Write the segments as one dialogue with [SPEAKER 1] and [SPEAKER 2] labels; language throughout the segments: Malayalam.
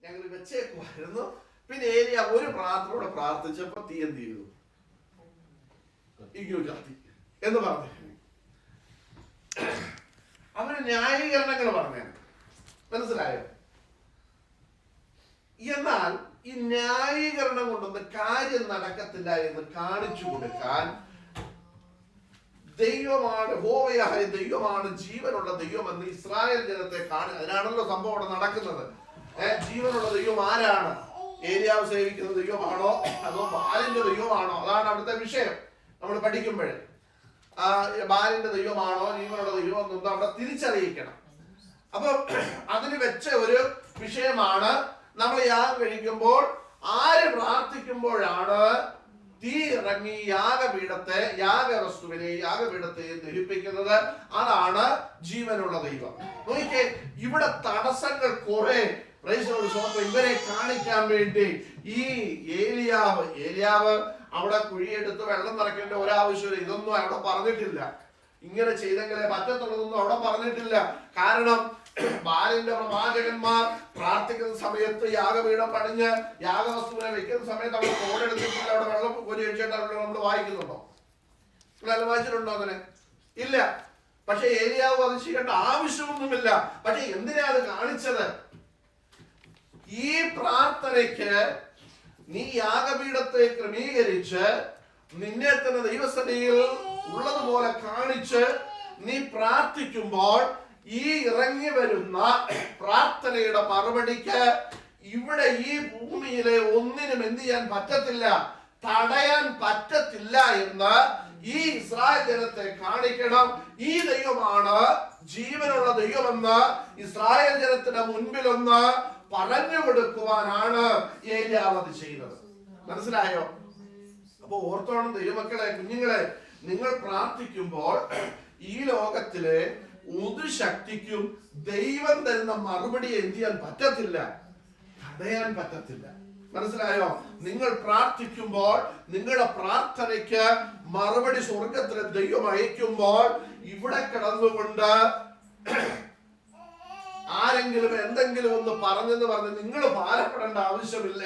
[SPEAKER 1] ഞങ്ങൾ വെച്ചേക്കുമായിരുന്നു. പിന്നെ ഏലിയ ഒരു പ്രാർത്ഥനയോടെ പ്രാർത്ഥിച്ചപ്പോ തീ എന്ത് ചെയ്തു? ഇങ്ങോ കത്തി എന്ന് പറഞ്ഞു. അവര് ന്യായീകരണങ്ങൾ പറഞ്ഞു. മനസ്സിലായോ? എന്നാൽ ഈ ന്യായീകരണം കൊണ്ടൊന്നും കാര്യം നടക്കത്തില്ല എന്ന് കാണിച്ചു കൊടുക്കാൻ ദൈവമാണ്, യഹോവയായ ദൈവമാണ് ജീവനുള്ള ദൈവമെന്ന് ഇസ്രായേൽ ജനത്തെ അതിനാണല്ലോ സംഭവം അവിടെ നടക്കുന്നത്. ജീവനുള്ള ദൈവം ആരാണ്? ഏലിയാവ് സേവിക്കുന്ന ദൈവമാണോ അതോ ബാലിന്റെ ദൈവമാണോ? അതാണ് അവിടുത്തെ വിഷയം. നമ്മൾ പഠിക്കുമ്പോഴേ ബാലിന്റെ ദൈവമാണോ ജീവനുള്ള ദൈവം എന്നൊന്നും അവിടെ തിരിച്ചറിയിക്കണം. അപ്പൊ അതിന് വെച്ച ഒരു വിഷയമാണ് നമ്മൾ യാഗം കഴിക്കുമ്പോൾ ആര് പ്രാർത്ഥിക്കുമ്പോഴാണ് തീ ഇറങ്ങി യാഗപീഠത്തെ ദഹിപ്പിക്കുന്നത്. അതാണ് ജീവനുള്ള ദൈവം. നോക്കിക്കേ, ഇവിടെ തടസ്സങ്ങൾ കുറെ ഇവരെ കാണിക്കാൻ വേണ്ടി ഈ ഏലിയാവ് അവിടെ കുഴിയെടുത്ത് വെള്ളം നിറയ്ക്കേണ്ട ഒരാവശ്യമില്ല. ഇതൊന്നും അവിടെ പറഞ്ഞിട്ടില്ല. ഇങ്ങനെ ചെയ്തെങ്കിലേ പറ്റത്തുള്ളതൊന്നും അവിടെ പറഞ്ഞിട്ടില്ല. കാരണം ബാലിന്റെ പ്രവാചകന്മാർ പ്രാർത്ഥിക്കുന്ന സമയത്ത് യാഗപീഠം പണിഞ്ഞ് യാഗവസ്തുവിനെ വെക്കുന്ന സമയത്ത് അവിടെ കോടെടുത്തിട്ടില്ല. അവിടെ വെള്ളം കോരി ഒഴിച്ചിട്ട് നമ്മൾ വായിക്കുന്നുണ്ടോ? വായിച്ചിട്ടുണ്ടോ അങ്ങനെ? ഇല്ല. പക്ഷെ ഏലിയാവ് അത് ചെയ്യേണ്ട ആവശ്യമൊന്നുമില്ല. പക്ഷെ എന്തിനാ അത് കാണിച്ചത്? ഈ പ്രാർത്ഥനയ്ക്ക് നീ യാഗപീഠത്തെ ക്രമീകരിച്ച് നിന്നെ തന്നെ ദൈവസന്നിധിയിൽ ഉള്ളതുപോലെ കാണിച്ച് നീ പ്രാർത്ഥിക്കുമ്പോൾ ഈ ഇറങ്ങി വരുന്ന പ്രാർത്ഥനയുടെ മറുപടിക്ക് ഇവിടെ ഈ ഭൂമിയിലെ ഒന്നിനും എന്ത് ചെയ്യാൻ പറ്റത്തില്ല, തടയാൻ പറ്റത്തില്ല എന്ന് ഈ ഇസ്രായേൽ ജനത്തെ കാണിക്കണം. ഈ ദൈവമാണ് ജീവനുള്ള ദൈവമെന്ന് ഇസ്രായേൽ ജനത്തിന്റെ മുൻപിലൊന്ന് പറഞ്ഞു കൊടുക്കുവാനാണ് ഏലിയാവ് അത് ചെയ്തത്. മനസ്സിലായോ? അപ്പൊ ഓർത്തോണം ദൈവമക്കളെ, കുഞ്ഞുങ്ങളെ, നിങ്ങൾ പ്രാർത്ഥിക്കുമ്പോൾ ഈ ലോകത്തിലെ ഒരു ശക്തിക്കും ദൈവം തരുന്ന മറുപടി എന്ത് ചെയ്യാൻ പറ്റത്തില്ല, തടയാൻ പറ്റത്തില്ല. മനസ്സിലായോ? നിങ്ങൾ പ്രാർത്ഥിക്കുമ്പോൾ നിങ്ങളുടെ പ്രാർത്ഥനയ്ക്ക് മറുപടി സ്വർഗത്തിലെ ദൈവം അയക്കുമ്പോൾ ഇവിടെ കിടന്നുകൊണ്ട് ആരെങ്കിലും എന്തെങ്കിലും ഒന്ന് പറഞ്ഞെന്ന് പറഞ്ഞ് നിങ്ങൾ ഭാരപ്പെടേണ്ട ആവശ്യമില്ല.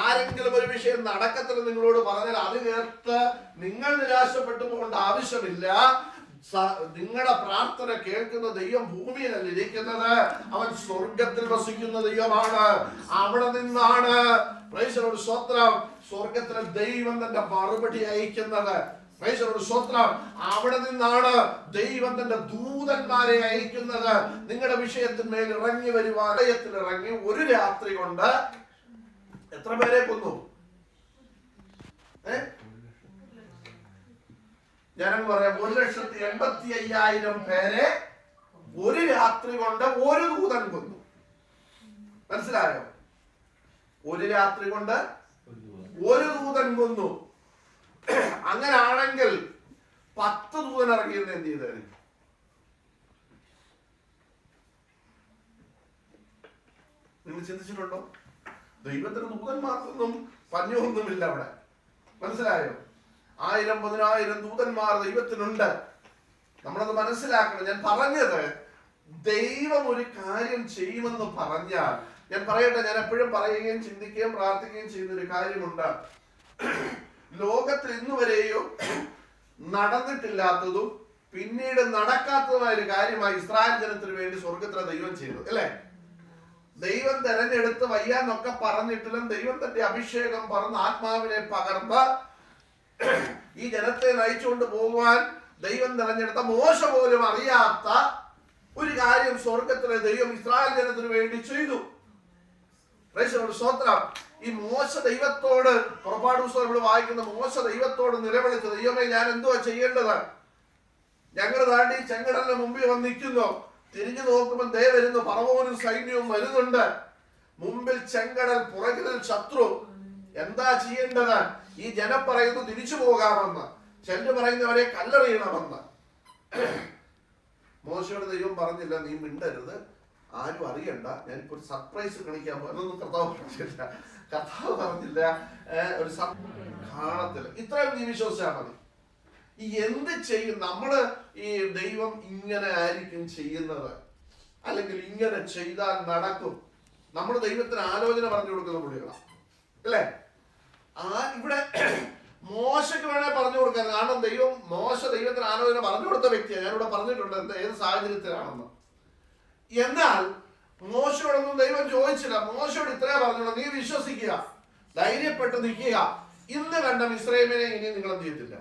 [SPEAKER 1] ആരെങ്കിലും ഒരു വിഷയം നടക്കത്തില്ല നിങ്ങളോട് പറഞ്ഞാൽ അത് കേട്ട് നിങ്ങൾ നിരാശപ്പെട്ടു പോകേണ്ട ആവശ്യമില്ല. നിങ്ങളുടെ പ്രാർത്ഥന കേൾക്കുന്ന ദൈവം ഭൂമിയിലല്ല ഇരിക്കുന്നത്, അവൻ സ്വർഗത്തിൽ വസിക്കുന്ന ദൈവമാണ്. അവിടെ നിന്നാണ് സ്വത്രം സ്വർഗത്തിലെ ദൈവം തന്റെ മറുപടി അയക്കുന്നത്. സ്വത്രം അവിടെ നിന്നാണ് ദൈവം തന്റെ ദൂതന്മാരെ അയക്കുന്നത്. നിങ്ങളുടെ വിഷയത്തിന്മേൽ ഇറങ്ങി വരുവാൻ ഇറങ്ങി ഒരു രാത്രി കൊണ്ട് എത്ര പേരെ കൊന്നു? ഞാനങ്ങ് പറയാം, 1,85,000 പേരെ ഒരു രാത്രി കൊണ്ട് ഒരു ദൂതൻ കൊന്നു. മനസ്സിലായോ? ഒരു രാത്രി കൊണ്ട് ഒരു ദൂതൻ കൊന്നു. അങ്ങനാണെങ്കിൽ 10 ദൂതൻ ഇറങ്ങിയിരുന്ന എന്ത് ചെയ്തേനെ? നിങ്ങൾ ചിന്തിച്ചിട്ടുണ്ടോ? ദൈവത്തിന് ദൂതന്മാർക്കൊന്നും പഞ്ഞൊന്നുമില്ല അവിടെ. മനസ്സിലായോ? 1000-10,000 ദൂതന്മാർ ദൈവത്തിനുണ്ട്. നമ്മളത് മനസ്സിലാക്കണം. ഞാൻ പറഞ്ഞത്, ദൈവം ഒരു കാര്യം ചെയ്യുമെന്ന് പറഞ്ഞാൽ, ഞാൻ പറയട്ടെ, ഞാൻ എപ്പോഴും പറയുകയും ചിന്തിക്കുകയും പ്രാർത്ഥിക്കുകയും ചെയ്യുന്ന ഒരു കാര്യമുണ്ട്. ലോകത്തിൽ ഇന്നുവരെയും നടന്നിട്ടില്ലാത്തതും പിന്നീട് നടക്കാത്തതുമായ ഒരു കാര്യമായി ഇസ്രായേൽ ജനത്തിന് വേണ്ടി സ്വർഗത്തിലെ ദൈവം ചെയ്തു, അല്ലേ? ദൈവം തെരഞ്ഞെടുത്ത് വയ്യാന്നൊക്കെ പറഞ്ഞിട്ടില്ല, ദൈവം തന്റെ അഭിഷേകം പറഞ്ഞ് ആത്മാവിനെ പകർന്ന് ഈ ജനത്തെ നയിച്ചുകൊണ്ട് പോകുവാൻ ദൈവം തെരഞ്ഞെടുത്ത മോശ പോലും അറിയാത്ത ഒരു കാര്യം സ്വർഗത്തിലെ ദൈവം ഇസ്രായേൽ ജനത്തിന് വേണ്ടി ചെയ്തു. സ്തോത്രം. ഈ മോശ ദൈവത്തോട്, പുറപ്പാട് പുസ്തകം ഇവിടെ വായിക്കുന്ന മോശ ദൈവത്തോട് നിലവിളിച്ചത്, ദൈവമേ ഞാൻ എന്തുവാ ചെയ്യേണ്ടത്? ഞങ്ങൾ താണ്ടി ചെങ്കടലിന് മുമ്പിൽ വന്ന് നിൽക്കുന്നു. തിരിഞ്ഞു നോക്കുമ്പോൾ ദേ വരുന്നു, ഫറവോനും സൈന്യവും വരുന്നുണ്ട്. മുമ്പിൽ ചെങ്കടൽ, പുറകിൽ ശത്രു. എന്താ ചെയ്യേണ്ടത്? ഈ ജനം പറയുന്നു തിരിച്ചു പോകാമെന്ന്, ചെല്ലു പറയുന്നവരെ കല്ലെറിയണമെന്ന്. മോശയോട് ദൈവം പറഞ്ഞില്ല, നീ മിണ്ടരുത്, ആരും അറിയണ്ട, ഞാനിപ്പോ ഒരു സർപ്രൈസ് കാണിക്കാൻ പോകുന്നൊന്നും കർത്താവ് പറഞ്ഞില്ല. കർത്താവ് പറഞ്ഞില്ല ഒരു കാണത്തില്ല. ഇത്രയും നീ വിശ്വസിച്ചാൽ മതി. ഈ എന്ത് ചെയ്യും നമ്മള്? ഈ ദൈവം ഇങ്ങനെ ആയിരിക്കും ചെയ്യുന്നത്, അല്ലെങ്കിൽ ഇങ്ങനെ ചെയ്താൽ നടക്കും. നമ്മൾ ദൈവത്തിന് ആലോചന പറഞ്ഞു കൊടുക്കുന്ന പുള്ളികളാണ്, അല്ലേ? ഇവിടെ മോശയ്ക്ക് വേണേ പറഞ്ഞു കൊടുക്കാൻ, കാരണം മോശ ദൈവത്തിന് ആലോചന പറഞ്ഞു കൊടുത്ത വ്യക്തിയാണ്. ഞാനിവിടെ പറഞ്ഞിട്ടുണ്ട് ഏത് സാഹചര്യത്തിലാണെന്ന്. എന്നാൽ മോശയോടൊന്നും ദൈവം ചോദിച്ചില്ല. മോശയോട് ഇത്രേ പറഞ്ഞോളൂ, നീ വിശ്വസിക്കുക, ധൈര്യപ്പെട്ട് നിൽക്കുക, ഇന്ന് കണ്ട മിസ്രൈമിനെ ഇനി നിങ്ങൾ എന്ത് ചെയ്യത്തില്ല,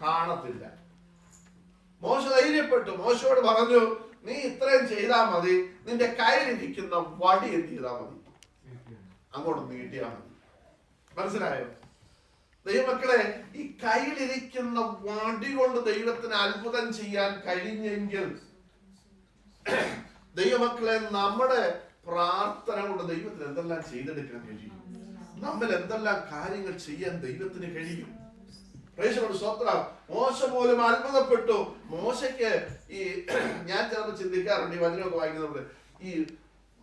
[SPEAKER 1] കാണത്തില്ല. മോശ ധൈര്യപ്പെട്ടു. മോശയോട് പറഞ്ഞു, നീ ഇത്രയും ചെയ്താൽ മതി, നിന്റെ കയ്യിലിരിക്കുന്ന വടി എന്ത് ചെയ്താൽ മതി, അങ്ങോട്ട് നീട്ടിയാൽ മതി. മനസ്സിലായോ? ദൈവമക്കളെ, ഈ കയ്യിലിരിക്കുന്ന വടി കൊണ്ട് ദൈവത്തിന് അത്ഭുതം ചെയ്യാൻ കഴിഞ്ഞെങ്കിൽ, ദൈവമക്കളെ, നമ്മുടെ പ്രാർത്ഥന കൊണ്ട് ദൈവത്തിന് എന്തെല്ലാം ചെയ്തെടുക്കാൻ കഴിയും, നമ്മൾ എന്തെല്ലാം കാര്യങ്ങൾ ചെയ്യാൻ ദൈവത്തിന് കഴിയും. സ്വത്രം. മോശ പോലും അത്ഭുതപ്പെട്ടു. മോശയ്ക്ക് ഞാൻ ചിലപ്പോൾ ചിന്തിക്കാറുണ്ട്, ഈ വചനമൊക്കെ വായിക്കുന്നുണ്ട്, ഈ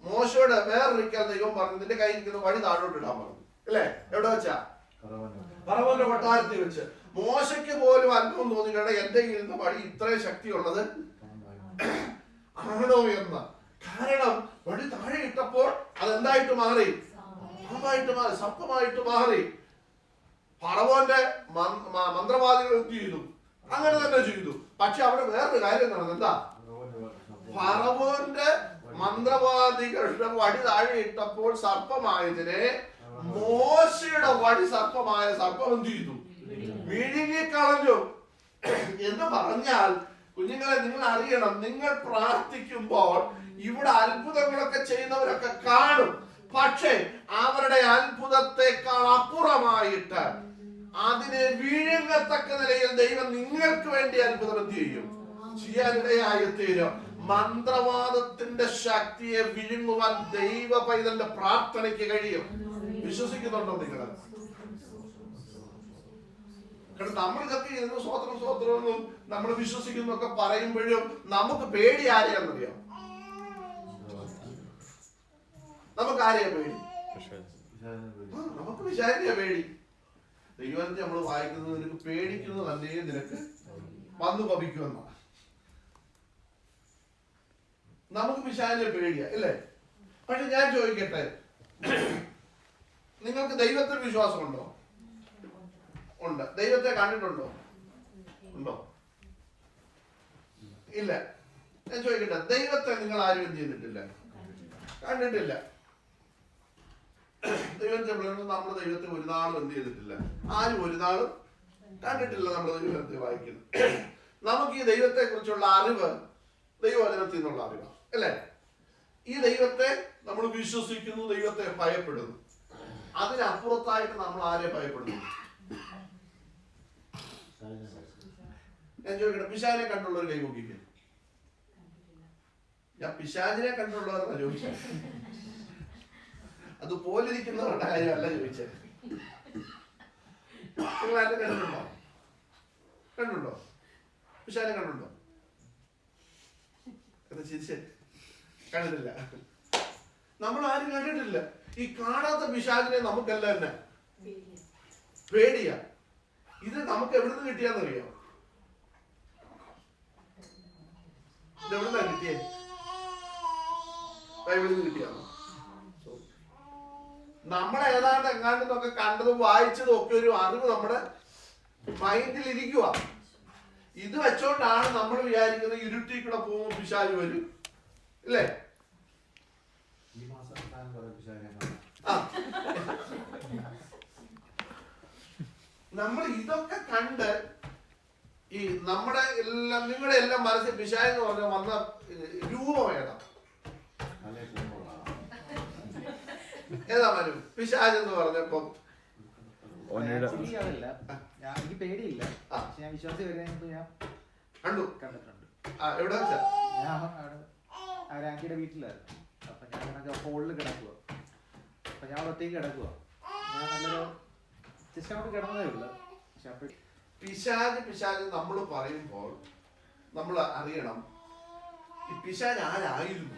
[SPEAKER 1] മോശയോട് വേറൊരിക്കൽ ദൈവം പറഞ്ഞു, നിന്റെ കയ്യിൽ നിൽക്കുന്ന വടി താഴോട്ട് ഇടാൻ പറഞ്ഞു, അല്ലേ? എവിടെ വെച്ചാ? ഫറവോന്റെ കൊട്ടാരത്തിൽ വെച്ച്. മോശയ്ക്ക് പോലും അത്ഭുതം തോന്നി, കാരണം എന്റെ കയ്യിൽ നിന്ന് വടി ഇത്രയും ശക്തിയുള്ളത് ആണോ എന്ന്. കാരണം വടി താഴെ ഇട്ടപ്പോൾ അതെന്തായിട്ട് മാറി? പാമ്പായിട്ട് മാറി, സർപ്പമായിട്ട് മാറി. ഫറവോന്റെ മന്ത്രവാദികൾ എന്ത് ചെയ്തു? അങ്ങനെ തന്നെ ചെയ്തു. പക്ഷെ അവിടെ വേറൊരു കാര്യം നടന്നു. എന്താ? ഫറവോന്റെ മന്ത്രവാദികളുടെ വടി താഴെ ഇട്ടപ്പോൾ സർപ്പമായതിനെ മോശയുടെ വടി സർപ്പമായ സർപ്പം എന്ത് ചെയ്തു? വിഴുങ്ങിക്കളഞ്ഞു. എന്ന് പറഞ്ഞാൽ, കുഞ്ഞുങ്ങളെ, നിങ്ങൾ അറിയണം, നിങ്ങൾ പ്രാർത്ഥിക്കുമ്പോൾ ഇവിടെ അത്ഭുതങ്ങളൊക്കെ ചെയ്യുന്നവരൊക്കെ കാണും. പക്ഷേ അവരുടെ അത്ഭുതത്തെക്കാൾ അപ്പുറമായിട്ട് അതിനെ വിഴുങ്ങത്തക്ക നിലയിൽ ദൈവം നിങ്ങൾക്ക് വേണ്ടി അത്ഭുതം എന്ത് ചെയ്യും? ചെയ്യാനിടയായി തീരും. മന്ത്രവാദത്തിന്റെ ശക്തിയെ വിഴുങ്ങുവാൻ ദൈവ പൈതലിന്റെ പ്രാർത്ഥനയ്ക്ക് കഴിയും. വിശ്വസിക്കുന്നുണ്ടോ നിങ്ങൾ? കാരണം നമ്മൾ ഇതൊക്കെ ഇരുന്ന് സ്വോത്രം സ്വോത്രമെന്നും നമ്മൾ വിശ്വസിക്കുന്നൊക്കെ പറയുമ്പോഴും നമുക്ക് പേടി ആരെയാണെന്നറിയാം? നമുക്ക് ആരെയാ പേടി? നമുക്ക് പിശാചിനെയാ പേടി. ദൈവത്തെ നമ്മൾ വായിക്കുന്നത്, നിനക്ക് പേടിക്കുന്നത് തന്നെ നിനക്ക് വന്നു ഭവിക്കുമെന്നാണ്. നമുക്ക് പിശാചിനെ പേടിയാ, ഇല്ലേ? പക്ഷെ ഞാൻ ചോദിക്കട്ടെ, നിങ്ങൾക്ക് ദൈവത്തിൽ വിശ്വാസമുണ്ടോ? ഉണ്ട്. ദൈവത്തെ കണ്ടിട്ടുണ്ടോ? ഉണ്ടോ? ഇല്ല. ഞാൻ ചോദിക്കട്ടെ, ദൈവത്തെ നിങ്ങൾ ആരും എന്ത് ചെയ്തിട്ടില്ല? കണ്ടിട്ടില്ല. ദൈവത്തെ നമ്മൾ ദൈവത്തെ ഒരു നാളും എന്ത് ചെയ്തിട്ടില്ല? ആരും ഒരു നാളും കണ്ടിട്ടില്ല. നമ്മൾ ദൈവത്തെ വായിക്കുന്നു. നമുക്ക് ഈ ദൈവത്തെ കുറിച്ചുള്ള അറിവ് ദൈവവചനത്തിൽ നിന്നുള്ള അറിവാണ്, അല്ലേ? ഈ ദൈവത്തെ നമ്മൾ വിശ്വസിക്കുന്നു, ദൈവത്തെ ഭയപ്പെടുന്നു. അതിനപ്പുറത്തായിട്ട് നമ്മൾ ആരെ ഭയപ്പെടുന്നു? ഞാൻ ചോദിക്കട്ടെ, പിശാചിനെ കണ്ടുള്ളവർ കൈ പൊക്കിക്കുക. ഞാൻ പിശാചിനെ കണ്ടുള്ളവരെന്നാ ചോദിച്ചത്, അതുപോലിരിക്കുന്നവരുടെ കാര്യമല്ല ചോദിച്ചത്. നിങ്ങൾ ആരും കണ്ടിട്ടുണ്ടോ? കണ്ടുണ്ടോ? പിശാചിനെ കണ്ടുണ്ടോ? ചിരിച്ചേ. കണ്ടിട്ടില്ല. നമ്മൾ ആരും കണ്ടിട്ടില്ല. ഈ കാണാത്ത പിശാചിനെ നമുക്കെല്ലാം തന്നെ പേടിയാ. ഇത് നമുക്ക് എവിടുന്ന് കിട്ടിയാന്നറിയാം? ഇതെവിടുന്നാ കിട്ടിയേ? ബൈബിളിൽ നിന്ന് കിട്ടിയാണോ? നമ്മളെ ഏതാണ്ട് എങ്ങാണ്ടെന്നൊക്കെ കണ്ടതും വായിച്ചതും ഒക്കെ ഒരു അറിവ് നമ്മുടെ മൈൻഡിൽ ഇരിക്കുക. ഇത് വെച്ചോണ്ടാണ് നമ്മൾ വിചാരിക്കുന്നത് ഇരുട്ടി കൂടെ പോകുമ്പോൾ പിശാച് വരും, ഇല്ലേ? നമ്മൾ ഇതൊക്കെ കണ്ട് ഈ നമ്മുടെ എല്ലാം, നിങ്ങളുടെ എല്ലാം മനസ്സിൽ പിശാച് എന്ന് പറഞ്ഞ വന്ന രൂപം ഏതാ? ഏതാ മനു? പിശാച് എന്ന് പറഞ്ഞപ്പോ
[SPEAKER 2] എനിക്ക് പേടിയില്ല. ഞാൻ വിശ്വാസി വരുന്നതിന് ഞാൻ കണ്ടിട്ടുണ്ട്.
[SPEAKER 1] എവിടെ വെച്ചാ?
[SPEAKER 2] ഞാൻ ആന്റിയുടെ വീട്ടിലായിരുന്നു. അപ്പൊ ഞാൻ ഹോളിൽ കിടക്കുക. അപ്പൊ ഞാൻ ഒറ്റയ്ക്ക് കിടക്കുക. ഞാൻ നല്ലൊരു സിസ്റ്റം കിടന്നതേ ഉള്ളു.
[SPEAKER 1] പിശാച് നമ്മൾ പറയുമ്പോൾ നമ്മൾ അറിയണം, ഈ പിശാച് ആരായിരുന്നു?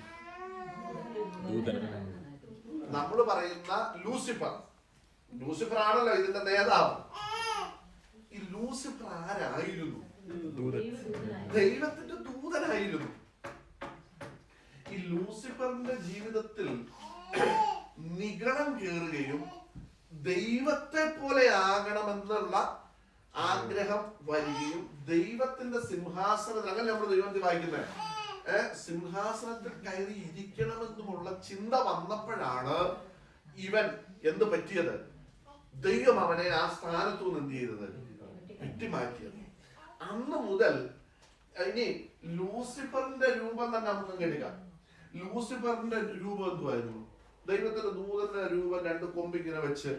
[SPEAKER 1] നമ്മൾ പറയുന്ന ലൂസിഫർ ആണല്ലോ ഇതിന്റെ നേതാവ്. ഈ ലൂസിഫർ ആരായിരുന്നു? ദൈവത്തിന്റെ ദൂതനായിരുന്നു. ഈ ലൂസിഫറിന്റെ ജീവിതത്തിൽ നിഗളം കയറുകയും ദൈവത്തെ പോലെ ആകണമെന്നുള്ള ആഗ്രഹം വരികയും ദൈവത്തിന്റെ സിംഹാസനത്തിൽ, അങ്ങനെ നമ്മൾ ദൈവത്തിൽ വായിക്കുന്നത്, സിംഹാസനത്തിൽ കയറി ഇരിക്കണമെന്നുമുള്ള ചിന്ത വന്നപ്പോഴാണ് ഇവൻ എന്ത് പറ്റിയത്? ദൈവം അവനെ ആ സ്ഥാനത്തു നിന്ന് എന്ത് ചെയ്തത്? വെട്ടിമാറ്റിയത്. അന്ന് മുതൽ ഇനി ലൂസിഫറിന്റെ രൂപം തന്നെ നമുക്ക് എടുക്കാം. ലൂസിഫറിന്റെ രൂപം എന്തുവായിരുന്നു? ദൈവത്തിന്റെ ദൂതന്റെ രൂപം 2 കൊമ്പ് ഇങ്ങനെ വെച്ച്,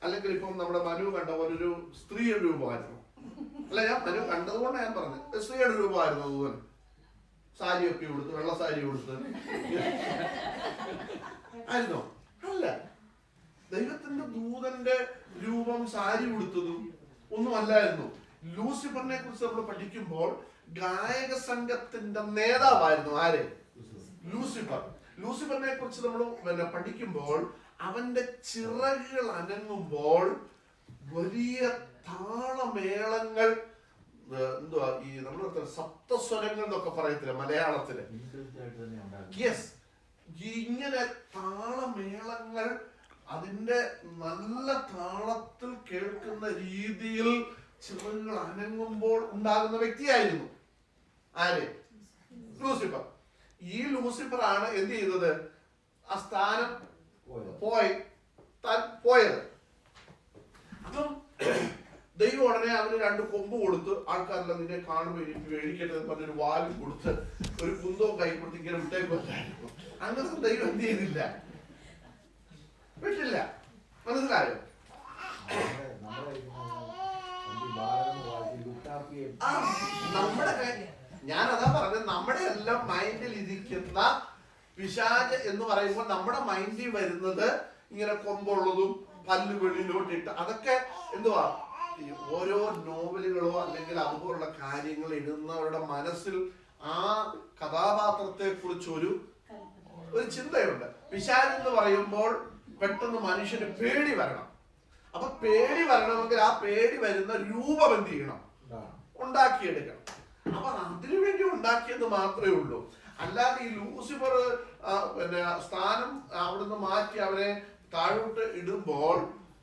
[SPEAKER 1] അല്ലെങ്കിൽ ഇപ്പം നമ്മുടെ മനു കണ്ട പോലെ ഒരു സ്ത്രീയുടെ രൂപമായിരുന്നു. അല്ല, ഞാൻ മനു കണ്ടതുകൊണ്ട് ഞാൻ പറഞ്ഞത് സ്ത്രീയുടെ രൂപമായിരുന്നു ദൂതൻ. സാരിയൊക്കെ കൊടുത്ത്, വെള്ള സാരി കൊടുത്ത് ആയിരുന്നോ? അല്ല, ദൈവത്തിന്റെ ദൂതന്റെ രൂപം സാരി കൊടുത്തതും ഒന്നും അല്ലായിരുന്നു. ലൂസിഫറിനെ കുറിച്ച് നമ്മൾ പഠിക്കുമ്പോൾ ഗായക സംഘത്തിന്റെ നേതാവായിരുന്നു ആര്? ലൂസിഫർ. ലൂസിഫറിനെ കുറിച്ച് നമ്മൾ പഠിക്കുമ്പോൾ അവന്റെ ചിറകുകൾ അനങ്ങുമ്പോൾ വലിയ താളമേളങ്ങൾ, എന്തുവാ ഈ നമ്മൾ സപ്തസ്വരങ്ങൾ എന്നൊക്കെ പറയത്തില്ല മലയാളത്തില്, യെസ്, ഇങ്ങനെ താളമേളങ്ങൾ അതിന്റെ നല്ല താളത്തിൽ കേൾക്കുന്ന രീതിയിൽ ചിറകുകൾ അനങ്ങുമ്പോൾ ഉണ്ടാകുന്ന വ്യക്തിയായിരുന്നു ആര്? ലൂസിഫർ. ഈ ലൂസിഫർ ആണ് എന്ത് ചെയ്തത്? ആ സ്ഥാനം പോയത്. അപ്പം ദൈവം ഉടനെ അവന് 2 കൊമ്പ് കൊടുത്ത്, ആൾക്കാരെല്ലാം നിന്നെ കാണുമ്പോൾ എനിക്ക് വേടിക്കട്ടെ പറഞ്ഞൊരു വാലും കൊടുത്ത് ഒരു കുന്തവും കൈ കൊടുത്ത് ഇങ്ങനെ വിട്ടേക്കുമല്ലായിരുന്നു. അങ്ങനത്തെ ദൈവം എന്ത് ചെയ്തില്ല? വിട്ടില്ല. മനസ്സിലായോ? നമ്മുടെ, ഞാൻ അതാ പറഞ്ഞത്, നമ്മുടെ എല്ലാം മൈൻഡിൽ ഇരിക്കുന്ന പിശാച് എന്ന് പറയുമ്പോൾ നമ്മുടെ മൈൻഡിൽ വരുന്നത് ഇങ്ങനെ കൊമ്പുള്ളതും പല്ല് വെളിയിലോട്ടിട്ട്, അതൊക്കെ എന്തുവാ ഓരോ നോവലുകളോ അല്ലെങ്കിൽ അതുപോലുള്ള കാര്യങ്ങൾ എഴുതുന്നവരുടെ മനസ്സിൽ ആ കഥാപാത്രത്തെ കുറിച്ച് ഒരു ചിന്തയുണ്ട്. പിശാച് എന്ന് പറയുമ്പോൾ പെട്ടെന്ന് മനുഷ്യന് പേടി വരണം. അപ്പൊ പേടി വരണമെങ്കിൽ ആ പേടി വരുന്ന രൂപം എന്ത് ചെയ്യണം? ഉണ്ടാക്കിയെടുക്കണം. അപ്പൊ അതിനുവേണ്ടി ഉണ്ടാക്കിയത് മാത്രമേ ഉള്ളൂ. അല്ലാതെ ഈ ലൂസിഫർ പിന്നെ സ്ഥാനം അവിടുന്ന് മാറ്റി അവരെ താഴോട്ട് ഇടുമ്പോൾ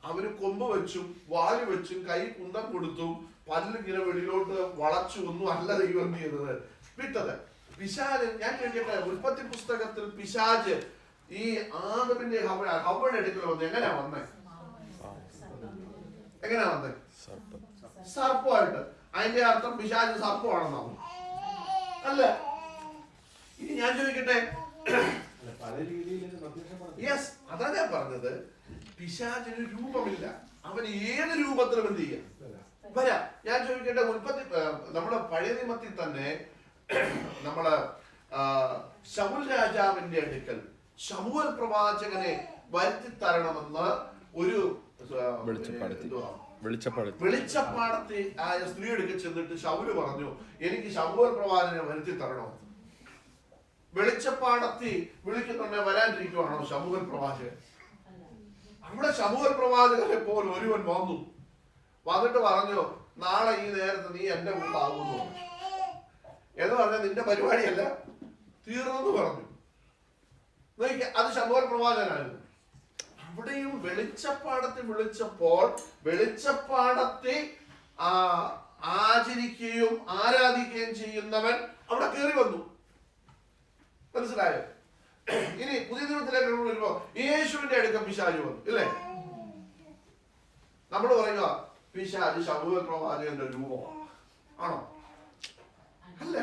[SPEAKER 1] അവര് കൊമ്പ് വെച്ചും വാല് വെച്ചും കൈ കുന്തം കൊടുത്തും പല്ലിങ്ങനെ വെളിയിലോട്ട് വളച്ചു ഒന്നും അല്ല ദൈവം എന്ത് ചെയ്തത്? വിട്ടത്. പിശാച്, ഞാൻ കേൾക്കട്ടെ, ഉൽപ്പത്തി പുസ്തകത്തിൽ പിശാച് ഈ ആദമിന്റെ ഹവ്വയുടെ അടുക്കൽ വന്ന് എങ്ങനെയാ വന്നേ? എങ്ങനെയാ വന്നേ? സർപ്പമായിട്ട്. അതിന്റെ അർത്ഥം പിശാച് സർപ്പമാണെന്നാവും അല്ല? ഇനി ഞാൻ ചോദിക്കട്ടെ, യെസ്, അതാ ഞാൻ പറഞ്ഞത്. പിശാചിന് രൂപമില്ല, അവൻ ഏത് രൂപത്തിലും എന്ത് ചെയ്യാം വരാം. ഞാൻ ചോദിക്കട്ടെ, നമ്മുടെ പഴയ നിയമത്തിൽ തന്നെ നമ്മള് ശൗൽ രാജാവിന്റെ അടുക്കൽ ശമൂവേൽ പ്രവാചകനെ വരുത്തി തരണമെന്ന് ഒരു വെളിച്ചപ്പാടത്തെ ആയ സ്ത്രീയെടുക്ക് ചെന്നിട്ട് ശൗല് പറഞ്ഞു, എനിക്ക് ശമൂവേൽ പ്രവാചകനെ വരുത്തി തരണോ? വെളിച്ചപ്പാടത്തി വിളിക്കുന്നുണ്ടെ വരാണ്ടിരിക്കുവാണോ ശമൂവേൽ പ്രവാചകൻ? അവിടെ ശമൂവേൽ പ്രവാചകനെ പോലെ ഒരുവൻ വന്നിട്ട് പറഞ്ഞു, നാളെ ഈ നേരത്തെ നീ എന്റെ കൂട്ടാകുന്നു എന്ന് പറഞ്ഞാൽ നിന്റെ പരിപാടിയല്ല തീർന്നെന്ന് പറഞ്ഞു. അത് ശമൂവേൽ പ്രവാചകനായിരുന്നു. അവിടെയും വെളിച്ചപ്പാടത്തെ വിളിച്ചപ്പോൾ വെളിച്ചപ്പാടത്തെ ആചരിക്കുകയും ആരാധിക്കുകയും ചെയ്യുന്നവൻ അവിടെ കയറി വന്നു. മനസ്സിലായോ? ഇനി പുതിയ നിയമത്തിലേക്ക് വരുമ്പോ യേശുവിന്റെ അടുക്ക പിശാച് വന്നു, ഇല്ലേ? നമ്മൾ പറയുക പിശാച് ശമൂവേൽ പ്രവാചകന്റെ രൂപമാണ്. ആണോ? അല്ല.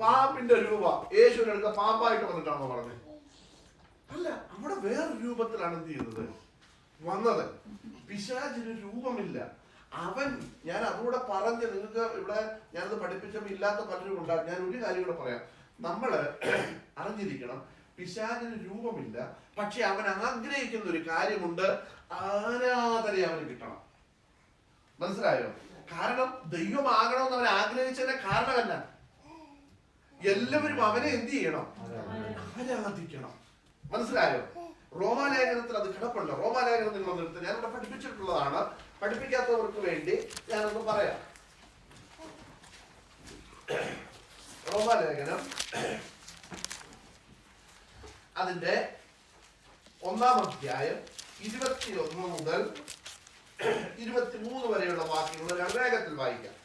[SPEAKER 1] പാമ്പിന്റെ രൂപ യേശുവിന്റെ അടുക്ക പാമ്പായിട്ട് വന്നിട്ടാണോ പറഞ്ഞത്? അല്ല, അവിടെ വേറെ രൂപത്തിലാണ് എന്ത് ചെയ്യുന്നത്? വന്നത്. പിശാചിന് രൂപമില്ല. അവൻ, ഞാൻ അതുകൂടെ പറഞ്ഞ് നിങ്ങൾക്ക് ഇവിടെ ഞാനത് പഠിപ്പിച്ചപ്പോൾ ഇല്ലാത്ത പലരും ഉണ്ടാകും. ഞാൻ ഒരു കാര്യം കൂടെ പറയാം. നമ്മള് അറിഞ്ഞിരിക്കണം, പിശാചിന് രൂപമില്ല, പക്ഷെ അവൻ ആഗ്രഹിക്കുന്ന ഒരു കാര്യമുണ്ട്, ആരാധന അവന് കിട്ടണം. മനസ്സിലായോ? കാരണം ദൈവമാകണമെന്ന് അവൻ ആഗ്രഹിച്ചതിന്റെ കാരണമല്ല, എല്ലാവരും അവനെ എന്ത് ചെയ്യണം? ആരാധിക്കണം. മനസ്സിലായോ? റോമാലേഖനത്തിൽ അത് കിടപ്പുണ്ട്. റോമാലേഖനം നിങ്ങൾ നിർത്തി, ഞാനിവിടെ പഠിപ്പിച്ചിട്ടുള്ളതാണ്. പഠിപ്പിക്കാത്തവർക്ക് വേണ്ടി ഞാനൊന്ന് പറയാം. റോമാലേഖനം അതിന്റെ 1-ാം അധ്യായം 21 മുതൽ 23 വരെയുള്ള വാക്യങ്ങൾ ഞാൻ വേഗത്തിൽ വായിക്കാം.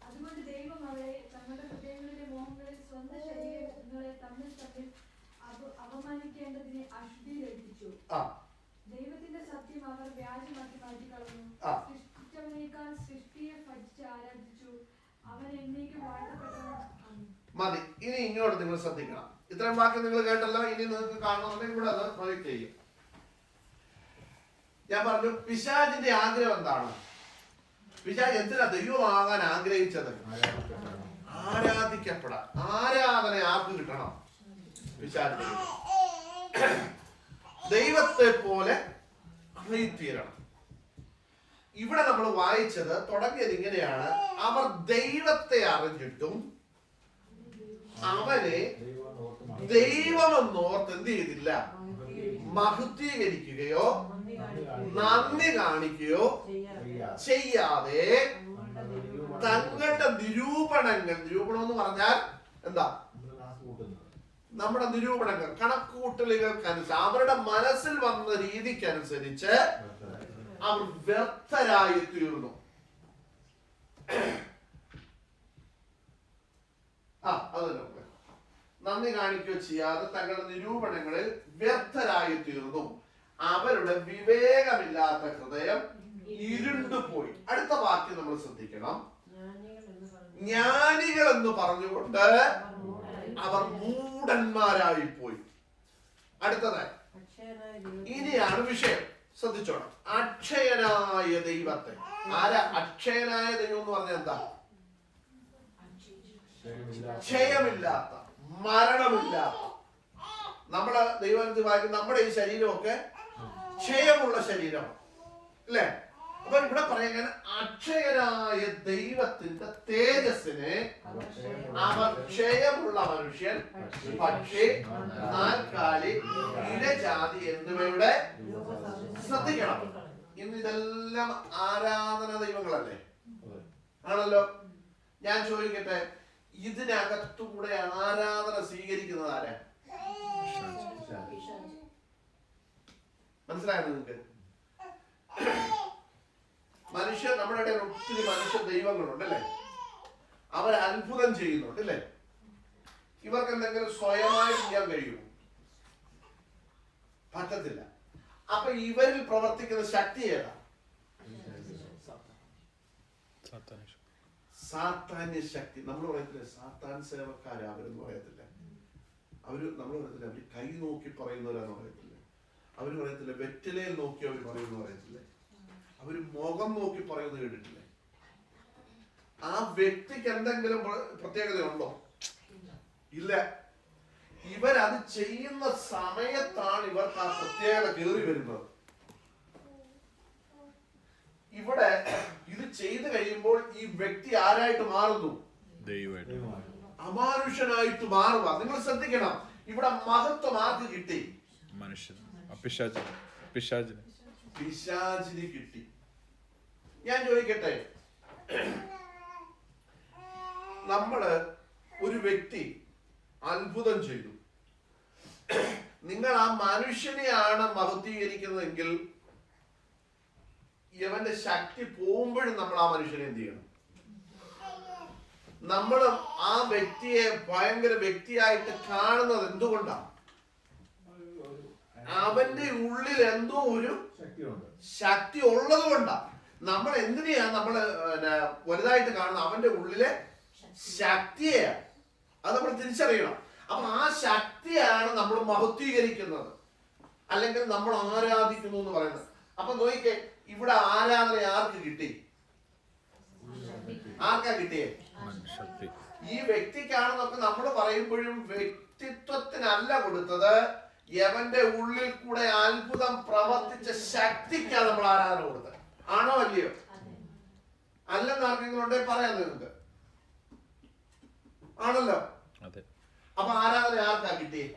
[SPEAKER 3] അതുകൊണ്ട് ദൈവം അവരെ തങ്ങളുടെ ഹൃദയങ്ങളിലെ മോഹങ്ങളിൽ സ്വന്തം ശരീരങ്ങളെ തമ്മിൽ തമ്മിൽ അപമാനിക്കേണ്ടതിനെ അശുദ്ധിയിലെത്തിച്ചു. ദൈവത്തിന്റെ സത്യം അവർ വ്യാജമാക്കി മാറ്റിക്കളഞ്ഞു. സൃഷ്ടിച്ചവനേക്കാൾ സൃഷ്ടിയെ ഭജിച്ച് ആരാധിച്ചു. അവൻ എന്നേക്കും വാഴ്ത്തപ്പെട്ടവൻ.
[SPEAKER 1] മതി. ഇനി ഇങ്ങോട്ട് നിങ്ങൾ ശ്രദ്ധിക്കണം. ഇത്രയും വാക്യം നിങ്ങൾ കേട്ടല്ലോ. ഇനി നിങ്ങൾക്ക് കാണണമെന്നുണ്ടെങ്കിൽ ഇവിടെ അത് പ്രൊജക്ട് ചെയ്യും. ഞാൻ പറഞ്ഞു പിശാചിന്റെ ആഗ്രഹം എന്താണ്? പിശാച് എന്തിനാ ദൈവമാകാൻ ആഗ്രഹിച്ചത്? ആരാധിക്കപ്പെടാൻ. ആരാധന ആർക്ക് കിട്ടണം? പിശാചിന്. ദൈവത്തെ പോലെ ആയിത്തീരണം. ഇവിടെ നമ്മൾ വായിച്ചത് തുടങ്ങിയത് ഇങ്ങനെയാണ്: അവർ ദൈവത്തെ അറിഞ്ഞിട്ടും അവനെ ദൈവമെന്നോർത്ത് എന്ത് ചെയ്തില്ല? മഹത്വീകരിക്കുകയോ നന്ദി കാണിക്കുകയോ ചെയ്യാതെ തങ്ങളുടെ നിരൂപണം എന്ന് പറഞ്ഞാൽ എന്താ? നമ്മുടെ നിരൂപണങ്ങൾ, കണക്കുകൂട്ടലുകൾക്കനുസരിച്ച്, അവരുടെ മനസ്സിൽ വന്ന രീതിക്കനുസരിച്ച് അവർ വ്യർത്ഥരായി തീർന്നു. നന്ദി കാണിക്കുകയോ ചെയ്യാതെ തങ്ങളുടെ നിരൂപണങ്ങളിൽ വ്യർത്ഥരായി തീർന്നു. അവരുടെ വിവേകമില്ലാത്ത ഹൃദയം ഇരുണ്ടുപോയി. അടുത്ത വാക്യം നമ്മൾ ശ്രദ്ധിക്കണം. ജ്ഞാനികൾ എന്ന് പറഞ്ഞുകൊണ്ട് അവർ മൂഢന്മാരായി പോയി. അടുത്തതായി ഇനിയാണ് വിഷയം. ശ്രദ്ധിച്ചോണം. അക്ഷയനായ ദൈവത്തെ. ആരാ അക്ഷയനായ ദൈവം എന്ന് പറഞ്ഞാൽ എന്താ? ക്ഷയമില്ലാത്ത, മരണമില്ലാത്ത. നമ്മുടെ ദൈവത്തിൽ വായിക്കുന്ന നമ്മുടെ ഈ ശരീരമൊക്കെ ക്ഷയമുള്ള ശരീരമാണ്, അല്ലേ? അപ്പൊ ഇവിടെ പറയുന്നത് അക്ഷയനായ ദൈവത്തിന്റെ തേജസ്സിനെ അവർ ക്ഷയമുള്ള മനുഷ്യൻ, പക്ഷി, നാൽക്കാലി, ഇഴജാതി എന്നിവയുടെ. ശ്രദ്ധിക്കണം, ഇന്ന് ഇതെല്ലാം ആരാധന ദൈവങ്ങളല്ലേ? ആണല്ലോ. ഞാൻ ചോദിക്കട്ടെ, ഇതിനകത്തുകൂടെ ആരാധന സ്വീകരിക്കുന്നത് ആരാ? മനസ്സിലായോ നിങ്ങൾക്ക്? മനുഷ്യ, നമ്മുടെ ഇടയിൽ ഒത്തിരി മനുഷ്യ ദൈവങ്ങളുണ്ട്, അല്ലേ? അവർ അത്ഭുതം ചെയ്യുന്നുണ്ട്, അല്ലേ? ഇവർക്ക് എന്തെങ്കിലും സ്വയമായി ചെയ്യാൻ കഴിയുമോ? പറ്റത്തില്ല. അപ്പൊ ഇവരിൽ പ്രവർത്തിക്കുന്ന ശക്തി ഏതാ? സാത്താന്യ ശക്തി. നമ്മൾ പറയത്തില്ലേ സാത്താൻ സേവക്കാരാ അവരെന്ന് പറയത്തില്ല. നമ്മൾ പറയത്തില്ല അവര് കൈ നോക്കി പറയുന്നവരാന്ന് പറയത്തില്ല. അവര് പറയത്തില്ല വെറ്റിലയിൽ നോക്കി അവർ പറയുന്നു പറയത്തില്ലേ. അവര് മുഖം നോക്കി പറയുന്നത് കേട്ടിട്ടില്ലേ? ആ വ്യക്തിക്ക് എന്തെങ്കിലും പ്രത്യേകതയുണ്ടോ? ഇല്ല. ഇവരത് ചെയ്യുന്ന സമയത്താണ് ഇവർക്ക് ആ പ്രത്യേകത കയറി വരുന്നത്. ഇവിടെ ഇത് ചെയ്തു കഴിയുമ്പോൾ ഈ വ്യക്തി ആരായിട്ട് മാറുന്നു? അമാനുഷനായിട്ട് മാറുക. നിങ്ങൾ ശ്രദ്ധിക്കണം, ഇവിടെ മഹത്വം ആർക്ക് കിട്ടി? പിശാചിന് കിട്ടി. ഞാൻ ചോദിക്കട്ടെ, നമ്മള് ഒരു വ്യക്തി അത്ഭുതം ചെയ്തു, നിങ്ങൾ ആ മനുഷ്യനെയാണ് മഹത്വീകരിക്കുന്നതെങ്കിൽ ഇവന്റെ ശക്തി പോകുമ്പോഴും നമ്മൾ ആ മനുഷ്യനെ എന്ത് ചെയ്യണം? നമ്മൾ ആ വ്യക്തിയെ ഭയങ്കര വ്യക്തിയായിട്ട് കാണുന്നത് എന്തുകൊണ്ടാണ്? അവന്റെ ഉള്ളിൽ എന്തോ ഒരു ശക്തി ഉള്ളത് കൊണ്ടാണ്. നമ്മൾ എന്തിനെയാ നമ്മള് വലുതായിട്ട് കാണുന്നത്? അവന്റെ ഉള്ളിലെ ശക്തിയെയാണ്. അത് നമ്മൾ തിരിച്ചറിയണം. അപ്പൊ ആ ശക്തിയാണ് നമ്മൾ മഹത്വീകരിക്കുന്നത്, അല്ലെങ്കിൽ നമ്മൾ ആരാധിക്കുന്നു എന്ന് പറയുന്നത്. അപ്പൊ നോക്കിക്കേ, ഇവിടെ ആരാധന ആർക്ക് കിട്ടി? ആർക്കാ കിട്ടിയേ? ഈ വ്യക്തിക്കാണെന്നൊക്കെ നമ്മൾ പറയുമ്പോഴും വ്യക്തിത്വത്തിനല്ല കൊടുത്തത്, യവന്റെ ഉള്ളിൽ കൂടെ അത്ഭുതം പ്രവർത്തിച്ച ശക്തിക്കാണ് നമ്മൾ ആരാധന കൊടുത്തത്. ആണോ അല്ലയോ? അല്ല എന്ന് ആർക്കെങ്കിലും ഉണ്ടെങ്കിൽ പറയാം നിങ്ങൾക്ക്. ആണല്ലോ. അപ്പൊ ആരാധന ആർക്കാ കിട്ടിയേ?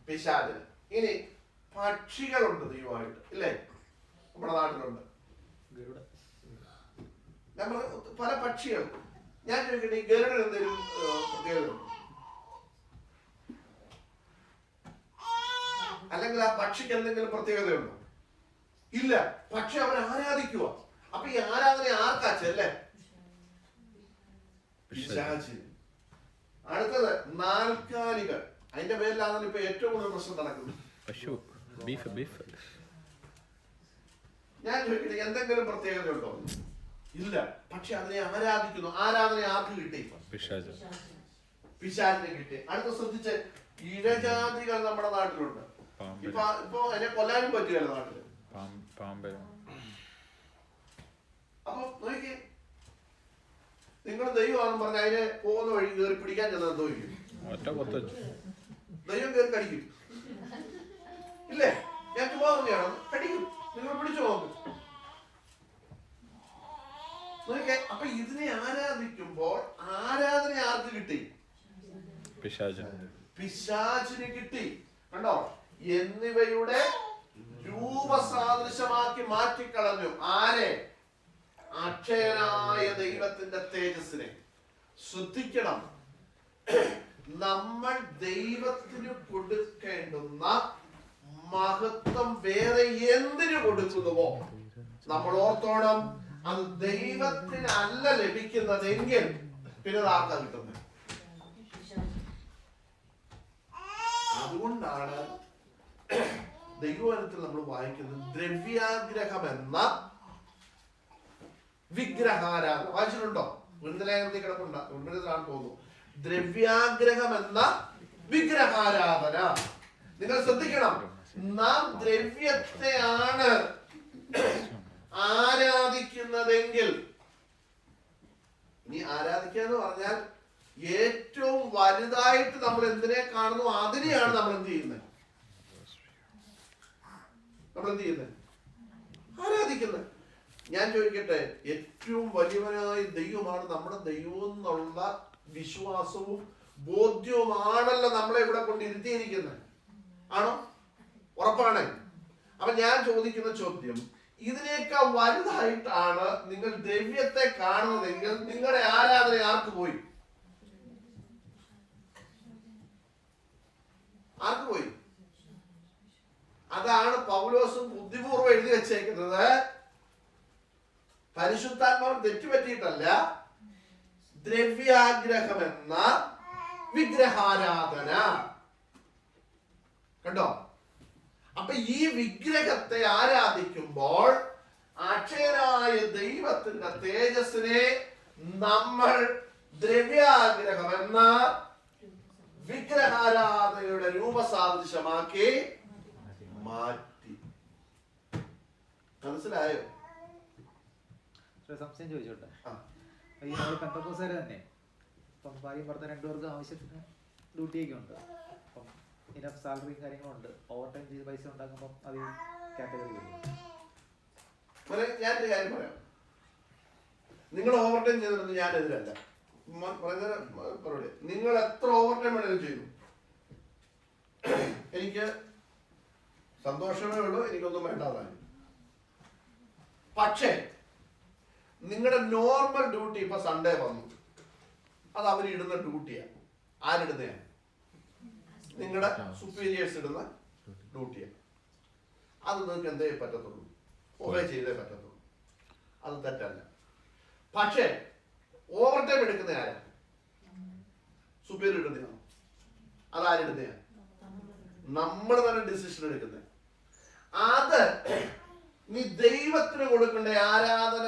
[SPEAKER 1] പിശാചിന്. ഇനി പക്ഷികളുണ്ട് ദൈവമായിട്ട്, ഇല്ലേ? നമ്മുടെ നാട്ടിലുണ്ട് നമ്മൾ പല പക്ഷികൾ. ഞാൻ ചോദിക്കട്ടെ, ഈ ഗരുഡൻ എന്തെങ്കിലും പ്രത്യേകതയുണ്ടോ? അല്ലെങ്കിൽ ആ പക്ഷിക്ക് എന്തെങ്കിലും പ്രത്യേകതയുണ്ടോ? ഇല്ല. പക്ഷെ അവൻ ആരാധിക്കുക. അപ്പൊ ഈ ആരാധന ആർക്കാച്ചല്ലേ? പിശാചിന്. അടുത്തത് നാൽക്കാലികൾ. അതിന്റെ പേരിലാണ് ഇപ്പൊ ഏറ്റവും കൂടുതൽ പ്രശ്നം നടക്കുന്നത്. ഞാൻ ചോദിക്കട്ടെ, എന്തെങ്കിലും പ്രത്യേകത ഉണ്ടോ? ഇല്ല. പക്ഷെ അതിനെ ആരാധിക്കുന്നു. ആരാധന ആർക്ക് കിട്ടി? പിശാചിനെ കിട്ടി. അടുത്ത ശ്രദ്ധിച്ച്, ഇഴജാതികൾ നമ്മുടെ നാട്ടിലുണ്ട്. ഇപ്പൊ അതിനെ കൊല്ലാനും പറ്റുകയല്ല നാട്ടില്. അപ്പൊ നോക്കി, നിങ്ങൾ ദൈവമാണെന്ന് പറഞ്ഞ അതിനെ പോകുന്ന വഴി കയറി പിടിക്കാൻ ചെന്നാൽ തോന്നിക്കും. ദൈവം കയറി കടിക്കും, ഇല്ലേ? ഞാൻ ചുമ്മാ കടിക്കും. നിങ്ങൾ പിടിച്ചു പോകും. അപ്പൊ ഇതിനെ ആരാധിക്കുമ്പോൾ ആരാധന ആർക്ക് കിട്ടി? പിശാചിന് കിട്ടി. കണ്ടോ? എന്നിവയുടെ രൂപസാദൃശമാക്കി മാറ്റിക്കളഞ്ഞു. ആരെ? അക്ഷയനായ ദൈവത്തിന്റെ തേജസ്സിനെ. ശ്രദ്ധിക്കണം, നമ്മൾ ദൈവത്തിന് കൊടുക്കേണ്ടുന്ന മഹത്വം വേറെ എന്തിനു കൊടുക്കുന്നുവോ നമ്മൾ ഓർത്തോണം, അത് ദൈവത്തിനല്ല ലഭിക്കുന്നതെങ്കിൽ പിന്നെ ആർക്കാ കിട്ടുന്നത്? അതുകൊണ്ടാണ് ദൈവവചനത്തിൽ നമ്മൾ വായിക്കുന്നത് ദ്രവ്യാഗ്രഹം എന്ന വിഗ്രഹാരാധന. വായിച്ചിട്ടുണ്ടോ? വൃന്ദലേഖനത്തിൽ കിടപ്പുണ്ട്, വൃന്ദലാണ് തോന്നുന്നു. ദ്രവ്യാഗ്രഹം എന്ന വിഗ്രഹാരാധന. നിങ്ങൾ ശ്രദ്ധിക്കണം, നാം ദ്രവ്യത്തെയാണ് ആരാധിക്കുന്നതെങ്കിൽ, ഇനി ആരാധിക്കുക എന്ന് പറഞ്ഞാൽ ഏറ്റവും വലുതായിട്ട് നമ്മൾ എന്തിനെ കാണുന്നു അതിനെയാണ് നമ്മൾ എന്ത് ചെയ്യുന്നത്? ആരാധിക്കുന്നത്. ഞാൻ ചോദിക്കട്ടെ, ഏറ്റവും വലിയവനായ ദൈവമാണ് നമ്മുടെ ദൈവം എന്നുള്ള വിശ്വാസവും ബോധ്യവുമാണല്ലോ നമ്മളെ ഇവിടെ കൊണ്ടിരുത്തിയിരിക്കുന്നത്. ആണോ? ഉറപ്പാണ്. അപ്പൊ ഞാൻ ചോദിക്കുന്ന ചോദ്യം, ഇതിനേക്കാൾ വലുതായിട്ടാണ് നിങ്ങൾ ദ്രവ്യത്തെ കാണുന്നതെങ്കിൽ നിങ്ങളുടെ ആരാധന ആർക്ക് പോയി? ആർക്ക് പോയി? അതാണ് പൗലോസും ബുദ്ധിപൂർവ്വം എഴുതി വെച്ചേക്കുന്നത്. പരിശുദ്ധാത്മാവ് തെറ്റുപറ്റിയിട്ടല്ല, ദ്രവ്യാഗ്രഹം എന്ന വിഗ്രഹാരാധന. കണ്ടോ? അപ്പൊ ഈ വിഗ്രഹത്തെ ആരാധിക്കുമ്പോൾ അക്ഷയനായ ദൈവത്തിന്റെ തേജസ്സിനെ നമ്മൾ ദ്രവ്യാഗ്രഹം എന്ന വിഗ്രഹാരാധനയുടെ രൂപസാദൃശമാക്കി മാറ്റി. മനസ്സിലായോ?
[SPEAKER 2] സംശയം ചോദിച്ചോട്ടെ. ഈ നമ്മൾ പെന്തക്കോസ്തുകാര് തന്നെ ഇപ്പം ഭാര്യയും ഭർത്താവ് രണ്ടുപേർക്കും ആവശ്യത്തിന് ഡ്യൂട്ടിയൊക്കെ ഉണ്ട്. അപ്പം ഇനഫ് സാലറിയും കാര്യങ്ങളുണ്ട്. ഓവർ ടൈം ചെയ്ത് പൈസ ഉണ്ടാക്കുമ്പോൾ അത് കാറ്റഗറി വരും.
[SPEAKER 1] ഞാനൊരു കാര്യം പറയാം, നിങ്ങൾ ഓവർ ടൈം ചെയ്തിരുന്നത് ഞാൻ എതിരല്ല. നിങ്ങൾ എത്ര ഓവർ ടൈം വേണമെങ്കിലും ചെയ്തു, എനിക്ക് സന്തോഷമേ ഉള്ളൂ, എനിക്കൊന്നും വേണ്ടാതാണ്. പക്ഷേ നിങ്ങളുടെ നോർമൽ ഡ്യൂട്ടി ഇപ്പൊ സൺഡേ വന്നു, അത് അവരിടുന്ന ഡ്യൂട്ടിയാണ്. ആരിടുന്നതാണ്? നിങ്ങളുടെ സുപ്പീരിയേഴ്സ് ഇടുന്ന ഡ്യൂട്ടിയാണ്. അത് നിങ്ങൾക്ക് എന്തേ പറ്റത്തുള്ളൂ, ഒബേ ചെയ്തേ പറ്റത്തുള്ളൂ. അത് തെറ്റല്ല. പക്ഷേ ഓവർ ടൈം എടുക്കുന്ന ആരാ? സുപ്പീരിയർ ഇടുന്നതാണ്. അതാരിടുന്നതാണ്? നമ്മൾ തന്നെ ഡിസിഷൻ എടുക്കുന്നത്. അത് നീ ദൈവത്തിന് കൊടുക്കേണ്ട ആരാധന,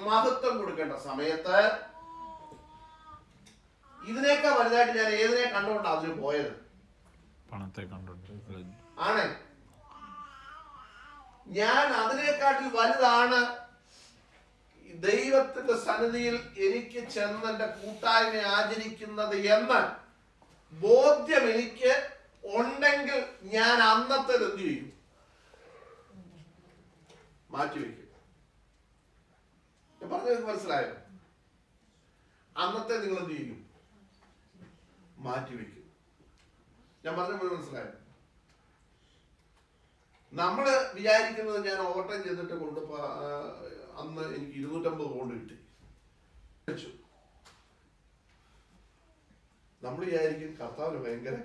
[SPEAKER 1] മഹത്വം കൊടുക്കേണ്ട സമയത്ത് ഇതിനേക്കാൾ വലുതായിട്ട് ഞാൻ ഏതിനെ കണ്ടുകൊണ്ട് അതിന് പോയത്?
[SPEAKER 4] പണത്തെ കണ്ടുകൊണ്ട്
[SPEAKER 1] ആണ്. ഞാൻ അതിനെക്കാട്ടിൽ വലുതാണ് ദൈവത്തിന്റെ സന്നിധിയിൽ എനിക്ക് ചെന്ന് എന്റെ കൂട്ടായ്മ ആചരിക്കുന്നത് എന്ന് ബോധ്യം എനിക്ക് ഉണ്ടെങ്കിൽ ഞാൻ അന്നത്തെ എന്ത് ചെയ്യും? മാറ്റിവെക്കും. പറഞ്ഞത് മനസ്സിലായോ? അന്നത്തെ നിങ്ങൾ എന്ത് ചെയ്യും? മാറ്റിവെക്കും. ഞാൻ പറഞ്ഞ മനസ്സിലായോ? നമ്മള് വിചാരിക്കുന്നത് ഞാൻ ഓവർടൈം ചെയ്തിട്ട് അന്ന് എനിക്ക് 250 പൗണ്ട് കിട്ടി. നമ്മൾ വിചാരിക്കും കർത്താവിന് ഭയങ്കര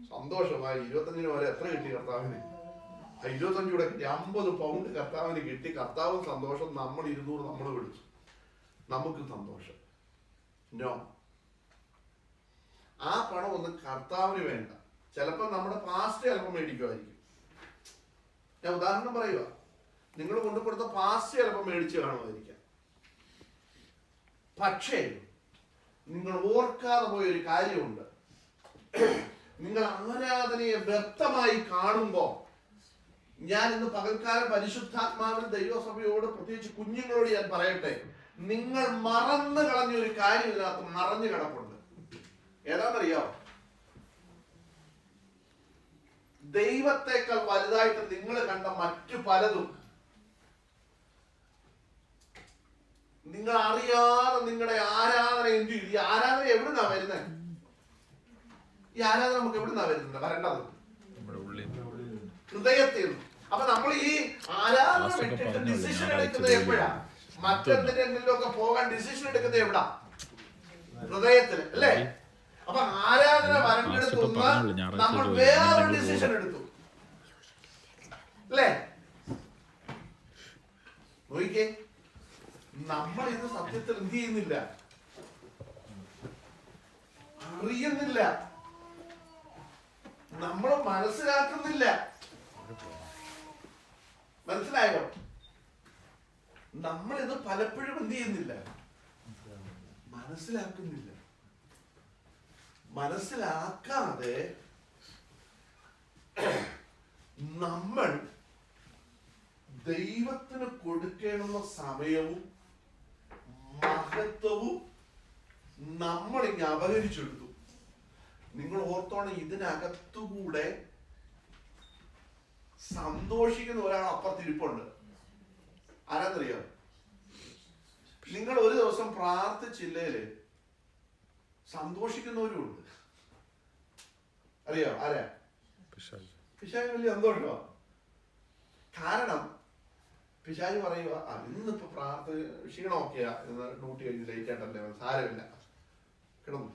[SPEAKER 1] സന്തോഷമായി. 25 വരെ എത്ര കിട്ടി കർത്താവിന്? 25 കൂടെ കിട്ടി, 50 പൗണ്ട് കർത്താവിന് കിട്ടി. കർത്താവും സന്തോഷം, നമ്മൾ 200 നമ്മൾ വിളിച്ചു, നമുക്ക് സന്തോഷം. നോ, ആ പണം ഒന്നും കർത്താവിന് വേണ്ട. ചിലപ്പോൾ നമ്മുടെ പാസ്റ്റ് ചിലപ്പോൾ മേടിക്കുമായിരിക്കും. ഞാൻ ഉദാഹരണം പറയുക, നിങ്ങൾ കൊണ്ടുകൊടുത്ത പാസ്റ്റ് ചിലപ്പോൾ മേടിച്ച് കാണുമായിരിക്കാം. പക്ഷേ നിങ്ങൾ ഓർക്കാതെ പോയൊരു കാര്യമുണ്ട്. നിങ്ങൾ ആരാധനയെ വ്യക്തമായി കാണുമ്പോൾ, ഞാൻ ഇന്ന് പകൽക്കാലം പരിശുദ്ധാത്മാവിൽ ദൈവസഭയോട്, പ്രത്യേകിച്ച് കുഞ്ഞുങ്ങളോട് ഞാൻ പറയട്ടെ, നിങ്ങൾ മറന്നു കളഞ്ഞൊരു കാര്യം ഇതിനകത്ത് മറഞ്ഞു കിടപ്പുണ്ട്. ഏതാണെന്നറിയാമോ? ദൈവത്തെക്കാൾ വലുതായിട്ട് നിങ്ങൾ കണ്ട മറ്റു പലതും നിങ്ങൾ അറിയാതെ നിങ്ങളുടെ ആരാധന എന്ത് ചെയ്തു? ഈ ആരാധന എവിടുന്നാ വരുന്നത്? ഈ ആരാധന നമുക്ക് എവിടുന്നാ വരുന്നത്? വരേണ്ടത് ഹൃദയത്തിൽ. അപ്പൊ നമ്മൾ ഈ ആരാധന വിട്ടിട്ട് ഡിസിഷൻ എടുക്കുന്നത് എപ്പോഴാ? മറ്റെന്തിനെങ്കിലും ഒക്കെ പോകാൻ ഡിസിഷൻ എടുക്കുന്നത് എവിടാ? ഹൃദയത്തിൽ അല്ലേ? അപ്പൊ ആരാധന വരണ്ടെടുത്തുന്ന നമ്മൾ വേറൊരു ഡിസിഷൻ എടുത്തു അല്ലേ? നോക്കിക്കേ, നമ്മൾ ഇത് സത്യത്തിൽ എന്ത് ചെയ്യുന്നില്ല, അറിയുന്നില്ല, നമ്മൾ മനസ്സിലാക്കുന്നില്ല. മനസ്സിലായോ? നമ്മൾ ഇത് പലപ്പോഴും എന്ത് ചെയ്യുന്നില്ല, മനസ്സിലാക്കുന്നില്ല. മനസ്സിലാക്കാതെ നമ്മൾ ദൈവത്തിന് കൊടുക്കേണ്ടുന്ന സമയവും മഹത്വവും നമ്മളിങ്ങ് അപഹരിച്ചെടുത്തു. നിങ്ങൾ ഓർത്തോണം, ഇതിനകത്തുകൂടെ സന്തോഷിക്കുന്ന ഒരാൾ അപ്പുറത്തിരിപ്പുണ്ട്. ആരാന്നറിയോ? നിങ്ങൾ ഒരു ദിവസം പ്രാർത്ഥിച്ചില്ലേല് സന്തോഷിക്കുന്നവരുമുണ്ട്. അറിയോ? ആരാ? പിശാച് വലിയ സന്തോഷമാ. കാരണം പിശാച് പറയുക, ഇന്നിപ്പോ ക്ഷീണമൊക്കെയാ, ഇന്ന് ഡ്യൂട്ടി കഴിഞ്ഞ് ലേറ്റ് ആയിട്ടല്ലേ, സാരമില്ല, കിടന്നു.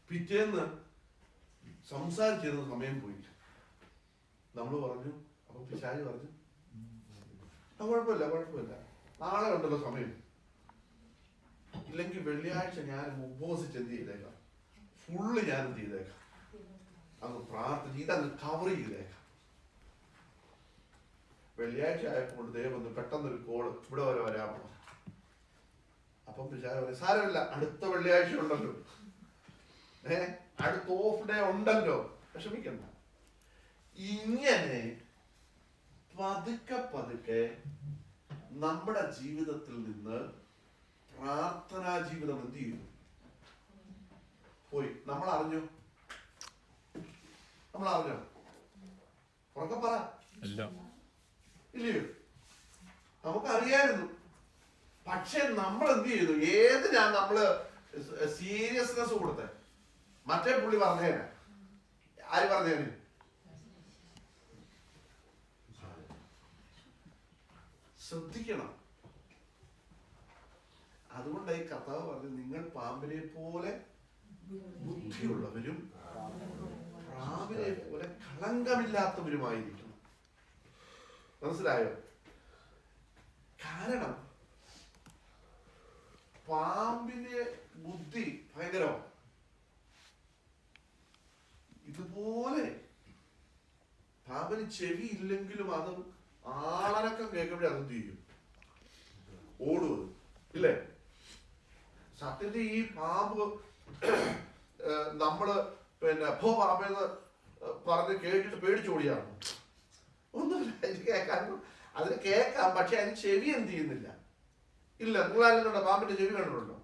[SPEAKER 1] പിറ്റേന്ന് സംസാരിച്ചിരുന്ന സമയം പോയി. നമ്മൾ പറഞ്ഞു, അപ്പൊ പിശാച് പറഞ്ഞു, കുഴപ്പമില്ല, നാളെ ഉണ്ടല്ലോ സമയം, ഇല്ലെങ്കിൽ വെള്ളിയാഴ്ച ഞാൻ ഉപവസിച്ച് എന്ത് ചെയ്തേക്കാം, ഫുള്ള് ഞാൻ എന്ത് ചെയ്തേക്കാം, അങ്ങ് പ്രാർത്ഥിച്ച് ഇതങ്ങ് കവർ ചെയ്തേക്കാം. വെള്ളിയാഴ്ച ആയപ്പോൾ ദൈവം പെട്ടെന്നൊരു കോള്, ഇവിടെ വരെ വരാമോ? അപ്പം പിശാച് പറയും, സാരമില്ല, അടുത്ത വെള്ളിയാഴ്ച ഉണ്ടല്ലോ, അടുത്ത ഓഫ് ഡേ ഉണ്ടല്ലോ, വിഷമിക്കണ്ട. ഇങ്ങനെ പതുക്കെ നമ്മുടെ ജീവിതത്തിൽ നിന്ന് പ്രാർത്ഥനാ ജീവിതം എന്ത് ചെയ്തു പോയി. നമ്മൾ അറിഞ്ഞോ? ഉറക്കെ പറ. ഇല്ലയോ? നമുക്കറിയായിരുന്നു. പക്ഷെ നമ്മൾ എന്ത് ചെയ്തു? ഏതിനാ നമ്മള് സീരിയസ്നെസ് കൊടുത്തേ? മറ്റേ പുള്ളി പറഞ്ഞേനെ. ആര് പറഞ്ഞേനെ? ശ്രദ്ധിക്കണം. അതുകൊണ്ടായി കർത്താവ് പറഞ്ഞു, നിങ്ങൾ പാമ്പിനെ പോലെ ബുദ്ധിയുള്ളവരും പ്രാവിനെ പോലെ കളങ്കമില്ലാത്തവരുമായിരിക്കണം. മനസ്സിലായോ? കാരണം പാമ്പിന്റെ ബുദ്ധി ഭയങ്കരമാണ്. ഇതുപോലെ പാമ്പിന് ചെവി ഇല്ലെങ്കിലും അത് ആളനക്കം കേൾക്കുമ്പോഴേ അതെന്ത് ചെയ്യും? ഓടുന്നത് ഇല്ലേ? സത്യത്തിൽ ഈ പാമ്പ് നമ്മള് പാമ്പെന്ന് പറഞ്ഞ് കേട്ടിട്ട് പേടിച്ചോടിയാണ്. ഒന്നുമില്ല, അതിന് കേൾക്കാം, പക്ഷെ അതിന് ചെവി എന്ത് ചെയ്യുന്നില്ല. ഇല്ല, നിങ്ങളാരെങ്കിലും പാമ്പിന്റെ ചെവി കണ്ടിട്ടുണ്ടോ?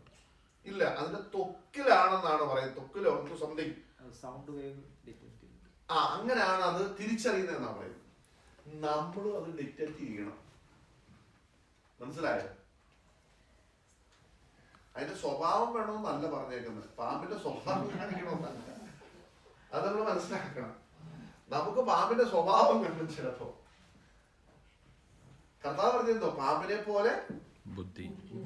[SPEAKER 1] ഇല്ല, അതിന്റെ ത്വക്കിലാണെന്നാണ് പറയുന്നത്. ത്വക്കിലോ സംതിങ്
[SPEAKER 2] സൗണ്ട് വേവ്.
[SPEAKER 1] അങ്ങനെയാണ് അത് തിരിച്ചറിയുന്നതെന്നാണ് പറയുന്നത്. നമ്മളും അത് ഡിറ്റക്ട് ചെയ്യണം. മനസ്സിലായോ? അതിന്റെ സ്വഭാവം വേണമെന്നല്ല പറഞ്ഞേക്കുന്നത്, പാമ്പിന്റെ സ്വഭാവം കാണിക്കണമെന്നല്ല. അത് നമ്മൾ മനസ്സിലാക്കണം. നമുക്ക് പാമ്പിന്റെ സ്വഭാവം കിട്ടും ചിലപ്പോ. കർത്താവ് പറഞ്ഞെന്തോ, പാമ്പിനെ പോലെ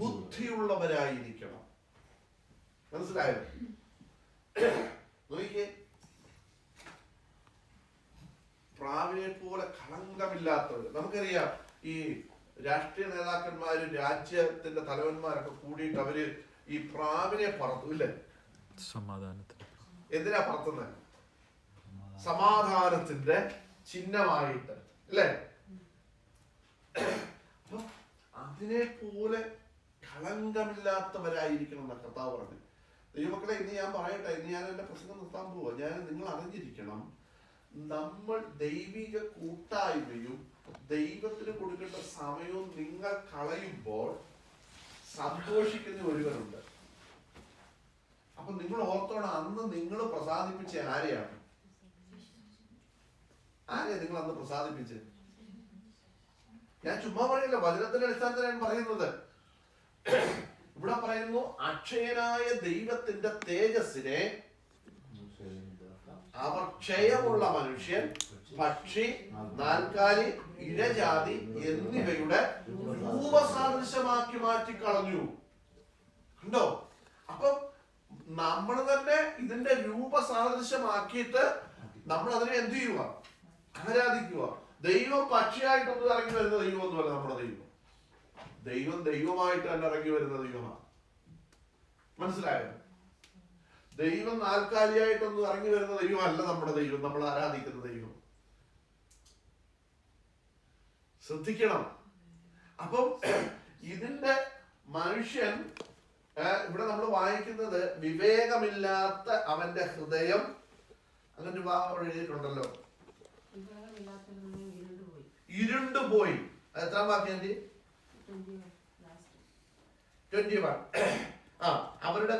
[SPEAKER 1] ബുദ്ധിയുള്ളവരായിരിക്കണം. മനസ്സിലായോ? നോക്കിക്കേ, പ്രാവിനെ പോലെ കളങ്കമില്ലാത്തവർ. നമുക്കറിയാം, ഈ രാഷ്ട്രീയ നേതാക്കന്മാര്, രാജ്യത്തിന്റെ തലവന്മാരൊക്കെ കൂടിയിട്ട് അവര് ഈ പ്രാവിനെ പറത്തും, ഇല്ലേ?
[SPEAKER 4] സമാധാനത്തിന്.
[SPEAKER 1] എന്തിനാ പറത്തുന്നത്? സമാധാനത്തിന്റെ ചിഹ്നമായിട്ട്, അല്ലേ? അപ്പൊ അതിനെ പോലെ കളങ്കമില്ലാത്തവരായിരിക്കണം എന്ന കർത്താവ് പറഞ്ഞു. ദൈവമക്കളെ, ഇന്ന് ഞാൻ പറയട്ടെ, ഇന്ന് ഞാൻ എന്റെ പ്രസംഗം നിർത്താൻ പോവാ. നിങ്ങൾ അറിഞ്ഞിരിക്കണം, നമ്മൾ ദൈവിക കൂട്ടായ്മയും ദൈവത്തിന് കൊടുക്കേണ്ട സമയവും നിങ്ങൾ കളയുമ്പോൾ സന്തോഷിക്കുന്ന ഒരുവനുണ്ട്. അപ്പൊ നിങ്ങൾ ഓർത്തോണം, അന്ന് നിങ്ങൾ പ്രസാദിപ്പിച്ച ആരെയാണ്? നിങ്ങൾ അന്ന് പ്രസാദിപ്പിച്ചത്? ഞാൻ ചുമ്മാ പറയില്ല, വചനത്തിന്റെ അടിസ്ഥാനത്തിലാണ് പറയുന്നത്. ഇവിടെ പറയുന്നു, അക്ഷയനായ ദൈവത്തിന്റെ തേജസ്സിനെ അവർ ക്ഷയമുള്ള മനുഷ്യൻ, പക്ഷി, നാൽക്കാലി, ഇഴജാതി എന്നിവയുടെ രൂപസാദൃശ്യമാക്കി മാറ്റിക്കളഞ്ഞു. ഉണ്ടോ? അപ്പൊ നമ്മൾ തന്നെ ഇതിന്റെ രൂപസാദൃശ്യമാക്കിയിട്ട് നമ്മൾ അതിനെ എന്ത് ചെയ്യുക? ആരാധിക്കുക. ദൈവം പക്ഷിയായിട്ടൊന്നും ഇറങ്ങി വരുന്ന ദൈവമൊന്നുമല്ല നമ്മുടെ ദൈവം. ദൈവമായിട്ട് തന്നെ ഇറങ്ങി വരുന്ന ദൈവമാണ്. മനസ്സിലായോ? ദൈവം നാൽക്കാലിയായിട്ടൊന്നും ഇറങ്ങി വരുന്ന ദൈവമല്ല നമ്മുടെ ദൈവം, നമ്മൾ ആരാധിക്കുന്ന ദൈവം. ശ്രദ്ധിക്കണം. അപ്പം ഇതിന്റെ മനുഷ്യൻ, ഇവിടെ നമ്മൾ വായിക്കുന്നത്, വിവേകമില്ലാത്ത അവന്റെ ഹൃദയം, അങ്ങനെ ഒരു വാക്ക് എഴുതിയിട്ടുണ്ടല്ലോ, ഇരുണ്ടുപോയി. എത്രാം വാക്യം? 21. അവരുടെ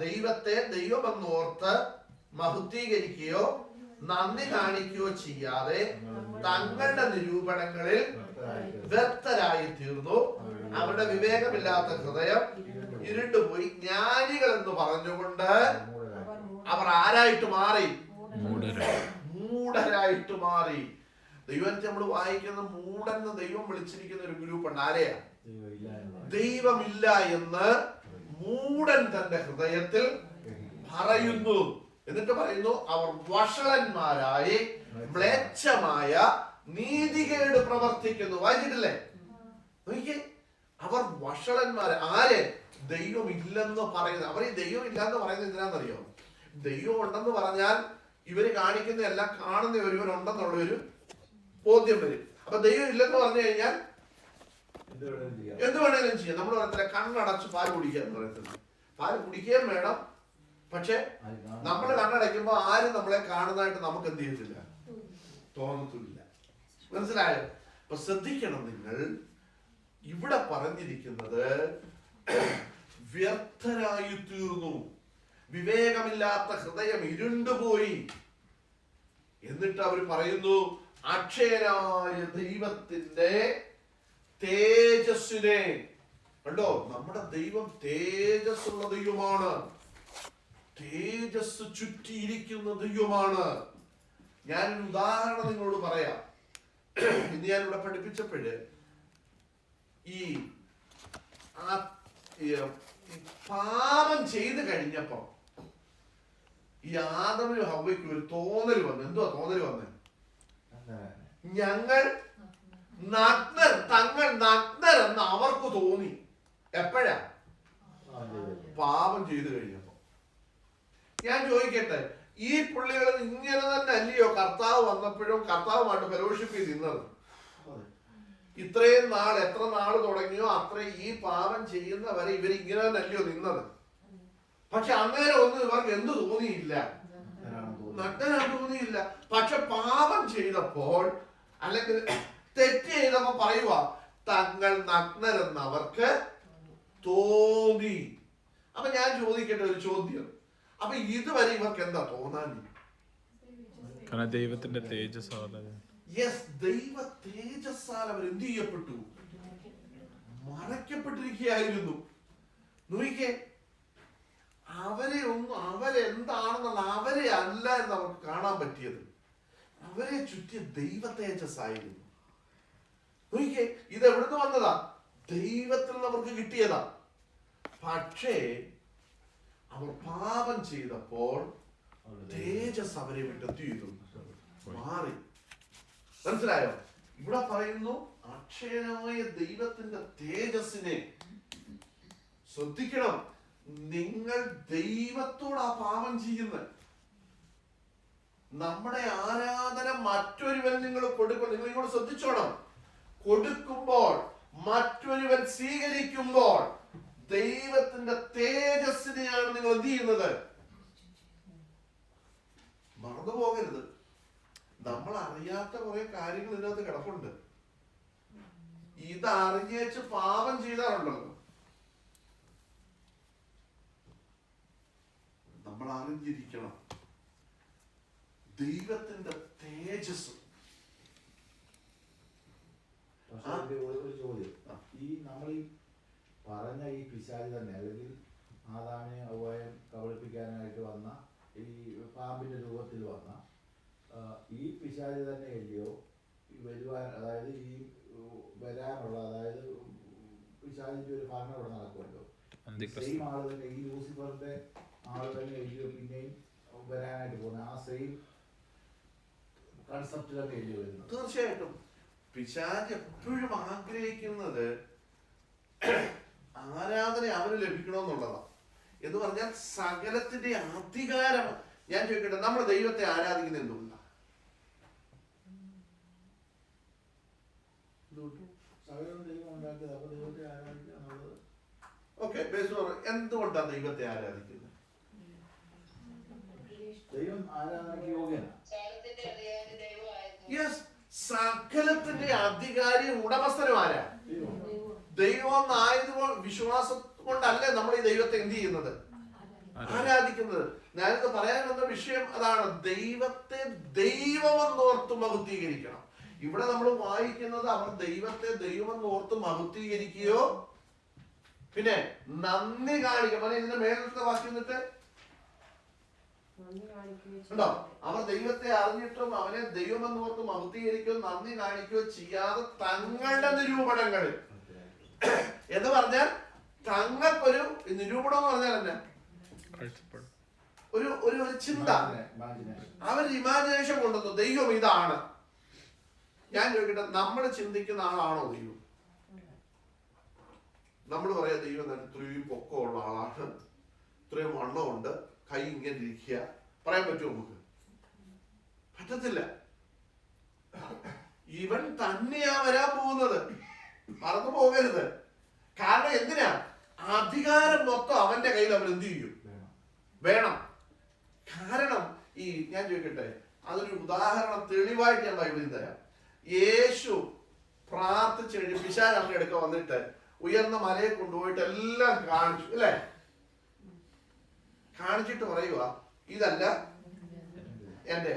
[SPEAKER 1] ദൈവത്തെ ദൈവമെന്നോർത്ത് മഹത്വീകരിക്കുകയോ നന്ദി കാണിക്കുകയോ ചെയ്യാതെ തങ്ങളുടെ നിരൂപണങ്ങളിൽ വ്യർത്ഥരായി തീർന്നു. അവരുടെ വിവേകമില്ലാത്ത ഹൃദയം ഇരുണ്ടുപോയി. ജ്ഞാനികൾ എന്ന് പറഞ്ഞുകൊണ്ട് അവർ ആരായിട്ട് മാറി? മൂഢരായിട്ട് മാറി. ദൈവത്തെ നമ്മൾ വായിക്കുന്ന മൂഢന്ന് ദൈവം വിളിച്ചിരിക്കുന്ന ഒരു ഗ്രൂപ്പുണ്ട്. ആരെയാ? ദൈവമില്ല എന്ന് മൂഢൻ തന്റെ ഹൃദയത്തിൽ പറയുന്നു. എന്നിട്ട് പറയുന്നു, അവർ വഷളന്മാരായി മ്ലേച്ഛമായ നീതികേട് പ്രവർത്തിക്കുന്നു. വായിച്ചിട്ടില്ലേ? നോക്കിയേ, അവർ വഷളന്മാർ. ആര്? ദൈവം ഇല്ലെന്ന് പറയുന്നത്. അവർ ഈ ദൈവം ഇല്ലാന്ന് പറയുന്നത് എന്തിനാണെന്നറിയോ? ദൈവം ഉണ്ടെന്ന് പറഞ്ഞാൽ ഇവര് കാണിക്കുന്ന എല്ലാം കാണുന്ന ഒരുവനുണ്ടെന്നുള്ള ഒരു ബോധ്യം വരും. അപ്പൊ ദൈവം ഇല്ലെന്ന് പറഞ്ഞു കഴിഞ്ഞാൽ എന്ത് വേണേലും ചെയ്യാം. നമ്മൾ പറയത്തില്ല, കണ്ണടച്ച് പാല് കുടിക്കുക എന്ന് പറയത്തില്ല. പാല് കുടിക്കുകയും വേണം, പക്ഷെ നമ്മൾ കണ്ണടയ്ക്കുമ്പോ ആരും നമ്മളെ കാണുന്നതായിട്ട് നമുക്ക് എന്ത് ചെയ്യത്തില്ല, തോന്നത്തില്ല. മനസ്സിലായോ? അപ്പൊ ശ്രദ്ധിക്കണം നിങ്ങൾ. ഇവിടെ പറഞ്ഞിരിക്കുന്നത് വ്യർത്ഥരായി തീർന്നു, വിവേകമില്ലാത്ത ഹൃദയം ഇരുണ്ടുപോയി. എന്നിട്ട് അവർ പറയുന്നു, അക്ഷയനായ ദൈവത്തിന്റെ തേജസ്സിനെ. കണ്ടോ, നമ്മുടെ ദൈവം തേജസ്സുള്ള ദൈവമാണ്, തേജസ് ചുറ്റിയിരിക്കുന്ന ദൈവമാണ്. ഞാനൊരു ഉദാഹരണം നിങ്ങളോട് പറയാം. ഇന്ന് ഞാനിവിടെ പഠിപ്പിച്ചപ്പോഴ് ഈ പാപം ചെയ്ത് കഴിഞ്ഞപ്പോ ഈ ആദമിനും ഹവ്വയ്ക്കും ഒരു തോന്നൽ വന്നു. എന്തുവാ തോന്നൽ വന്നേ? ഞങ്ങൾ നഗ്നർ, തങ്ങൾ നഗ്നരെന്ന് അവർക്ക് തോന്നി. എപ്പോഴാ? പാപം ചെയ്തു കഴിഞ്ഞപ്പോ. ഞാൻ ചോദിക്കട്ടെ, ഈ പുള്ളികൾ ഇങ്ങനെ തന്നെ അല്ലയോ കർത്താവ് വന്നപ്പോഴും കർത്താവുമായിട്ട് ഫെലോഷിപ്പ് ചെയ്ത് നിന്നത്? ഇത്രയും നാൾ, എത്ര നാൾ തുടങ്ങിയോ അത്രയും ഈ പാപം ചെയ്യുന്നവരെ ഇവർ ഇങ്ങനെ തന്നെ അല്ലയോ നിന്നത്? പക്ഷെ അന്നേരം ഒന്നും ഇവർക്ക് എന്ത് തോന്നിയില്ല, നഗ്നനാണ് തോന്നിയില്ല. പക്ഷെ പാപം ചെയ്തപ്പോൾ, അല്ലെങ്കിൽ തെറ്റ് ചെയ്തപ്പോ പറയുക, തങ്ങൾ നഗ്നരെന്ന് അവർക്ക് തോന്നി. അപ്പൊ ഞാൻ ചോദിക്കട്ടെ ഒരു ചോദ്യം, അപ്പൊ ഇതുവരെ ഇവർക്ക് എന്താ തോന്നാൻ?
[SPEAKER 4] ദൈവത്തിന്റെ തേജസ്സാൽ.
[SPEAKER 1] യെസ്, ദൈവ തേജസ്സാൽ അവർ എന്ത് ചെയ്യപ്പെട്ടു? മറയ്ക്കപ്പെട്ടിരിക്കുകയായിരുന്നു. നോക്കിക്കേ, അവരെന്താണെന്നുള്ള അവരെ അല്ല എന്ന് അവർക്ക് കാണാൻ പറ്റിയത്. അവരെ ചുറ്റിയ ദൈവ തേജസ്സായിരുന്നു. നോക്കിക്കേ, ഇത് എവിടുന്ന് വന്നതാ? ദൈവത്തിൽ നിന്ന് അവർക്ക് കിട്ടിയതാ. പക്ഷേ അവർ പാപം ചെയ്തപ്പോൾ തേജസ് അവരെ വിട്ടെത്തി മാറി. മനസ്സിലായോ? ഇവിടെ പറയുന്നു അക്ഷയനായ ദൈവത്തിന്റെ തേജസ്സിനെ ശ്രദ്ധിക്കണം. നിങ്ങൾ ദൈവത്തോടാ പാപം ചെയ്യുന്നത്. നമ്മുടെ ആരാധന മറ്റൊരുവൻ നിങ്ങൾ കൊടുക്കണം. നിങ്ങൾ ഇങ്ങോട്ട് ശ്രദ്ധിച്ചോണം. കൊടുക്കുമ്പോൾ, മറ്റൊരുവൻ സ്വീകരിക്കുമ്പോൾ ദൈവത്തിന്റെ തേജസ്സിനെയാണ് നിങ്ങൾ എന്ത് ചെയ്യുന്നത്? മറന്നു പോകരുത്. നമ്മൾ അറിയാത്ത കുറെ കാര്യങ്ങൾ ഇതിനകത്ത് കിടപ്പുണ്ട്. ഇത് അറിഞ്ഞേച്ച് പാപം ചെയ്താറുണ്ടല്ലോ. നമ്മൾ അറിഞ്ഞിരിക്കണം ദൈവത്തിന്റെ തേജസ്.
[SPEAKER 5] ഒരു ചോദ്യം, ഈ നമ്മൾ ഈ പറഞ്ഞ ഈ പിശാച് തന്നെ, അല്ലെങ്കിൽ ആദാമിനെ ഹവ്വായെയും കബളിപ്പിക്കാനായിട്ട് വന്ന ഈ പാമ്പിന്റെ രൂപത്തിൽ വന്ന ഈ പിശാച് തന്നെ അല്ലയോ വരുവാൻ, അതായത് ഈ വരാനുള്ള, അതായത് പിശാചിന്റെ ഒരു ഭരണം ഇവിടെ നടക്കുമല്ലോ, സെയിം ആള് തന്നെ, ഈ ലൂസിഫറിന്റെ ആള് തന്നെ അല്ലയോ പിന്നെയും വരാനായിട്ട് പോകുന്നത്? ആ സെയിം കൺസെപ്റ്റ് തന്നെ അല്ലയോ വരുന്നത്?
[SPEAKER 1] തീർച്ചയായിട്ടും പിശാച് എപ്പോഴും ആഗ്രഹിക്കുന്നത് ആരാധന അവന് ലഭിക്കണമെന്നുള്ളതാണ്. എന്ന് പറഞ്ഞാൽ സകലത്തിന്റെ അധികാരം. ഞാൻ ചോദിക്കട്ടെ, നമ്മൾ ദൈവത്തെ ആരാധിക്കുന്ന എന്തുകൊണ്ടാണ്? ഓക്കെ, എന്തുകൊണ്ടാണ് ദൈവത്തെ ആരാധിക്കുന്നത്?
[SPEAKER 5] ദൈവം ആരാധനയ്ക്ക് യോഗ്യനാണ്.
[SPEAKER 1] യെസ്, സകലത്തിന്റെ അധികാരി ഉടമസ്ഥനും ആരാ? ദൈവം ആയതുകൊണ്ട് വിശ്വാസം കൊണ്ടല്ലേ നമ്മൾ ഈ ദൈവത്തെ എന്ത് ചെയ്യുന്നത്? ആരാധിക്കുന്നത്. ഞാനിത് പറയാൻ വന്ന വിഷയം അതാണ്. ദൈവത്തെ ദൈവമെന്നോർത്ത് മഹത്വീകരിക്കണം. ഇവിടെ നമ്മൾ വായിക്കുന്നത് അവർ ദൈവത്തെ ദൈവമെന്നോർത്ത് മഹത്വീകരിക്കുകയോ പിന്നെ നന്ദി കാണിക്കുക. ഇതിന്റെ മേലത്തെ വാക്യം എന്നിട്ട് ഉണ്ടോ? അവർ ദൈവത്തെ അറിഞ്ഞിട്ടും അവനെ ദൈവമെന്നോർത്ത് മഹത്വീകരിക്കുകയോ നന്ദി കാണിക്കുകയോ ചെയ്യാതെ തങ്ങളുടെ നിരൂപണങ്ങൾ എന്ന് പറഞ്ഞാൽ തങ്ങൾക്കൊരു നിരൂപണം എന്ന് പറഞ്ഞാൽ തന്നെ ഒരു ചിന്ത, അവർ ഇമാജിനേഷൻ കൊണ്ടുവന്നു ദൈവം ഇതാണ്. ഞാൻ ചോദിക്കട്ടെ, നമ്മൾ ചിന്തിക്കുന്ന ആളാണോ ദൈവം? നമ്മൾ പറയാ ദൈവം തന്നെ ഇത്രയും പൊക്കമുള്ള ആളാണ്, ഇത്രയും വണ്ണമുണ്ട്, കൈ ഇങ്ങനെ ഇരിക്കുക, പറയാൻ പറ്റുമോ നമുക്ക്? പറ്റത്തില്ല. ഇവൻ തന്നെയാ വരാൻ പോകുന്നത്, മറന്നു പോകരുത്. കാരണം എന്തിനാ? അധികാരം മൊത്തം അവന്റെ കയ്യിൽ അവൻ എന്ത് ചെയ്യും? വേണം. കാരണം ഈ ഞാൻ ചോദിക്കട്ടെ, അതൊരു ഉദാഹരണം തെളിവായിട്ട് ഞാൻ ബൈബിളിൽ തരാം. യേശു പ്രാർത്ഥിച്ചു കഴിഞ്ഞ് പിശാച് അവന്റെ അടുക്ക വന്നിട്ട് ഉയർന്ന മലയെ കൊണ്ടുപോയിട്ട് എല്ലാം കാണിച്ചു, അല്ലേ? കാണിച്ചിട്ട് പറയുക, ഇതല്ല എന്റെ,